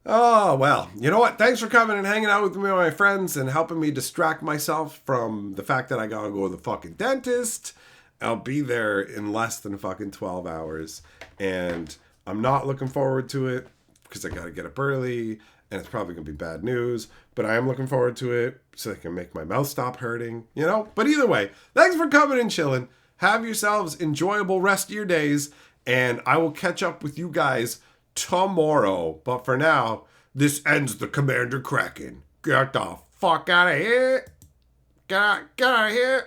Oh, well, you know what? Thanks for coming and hanging out with me and my friends and helping me distract myself from the fact that I gotta go to the fucking dentist. I'll be there in less than fucking 12 hours. And I'm not looking forward to it because I gotta get up early and it's probably gonna be bad news. But I am looking forward to it so I can make my mouth stop hurting, you know? But either way, thanks for coming and chilling. Have yourselves enjoyable rest of your days. And I will catch up with you guys tomorrow. But for now, this ends the Commander Crackin. Get the fuck out of here. Get out of here.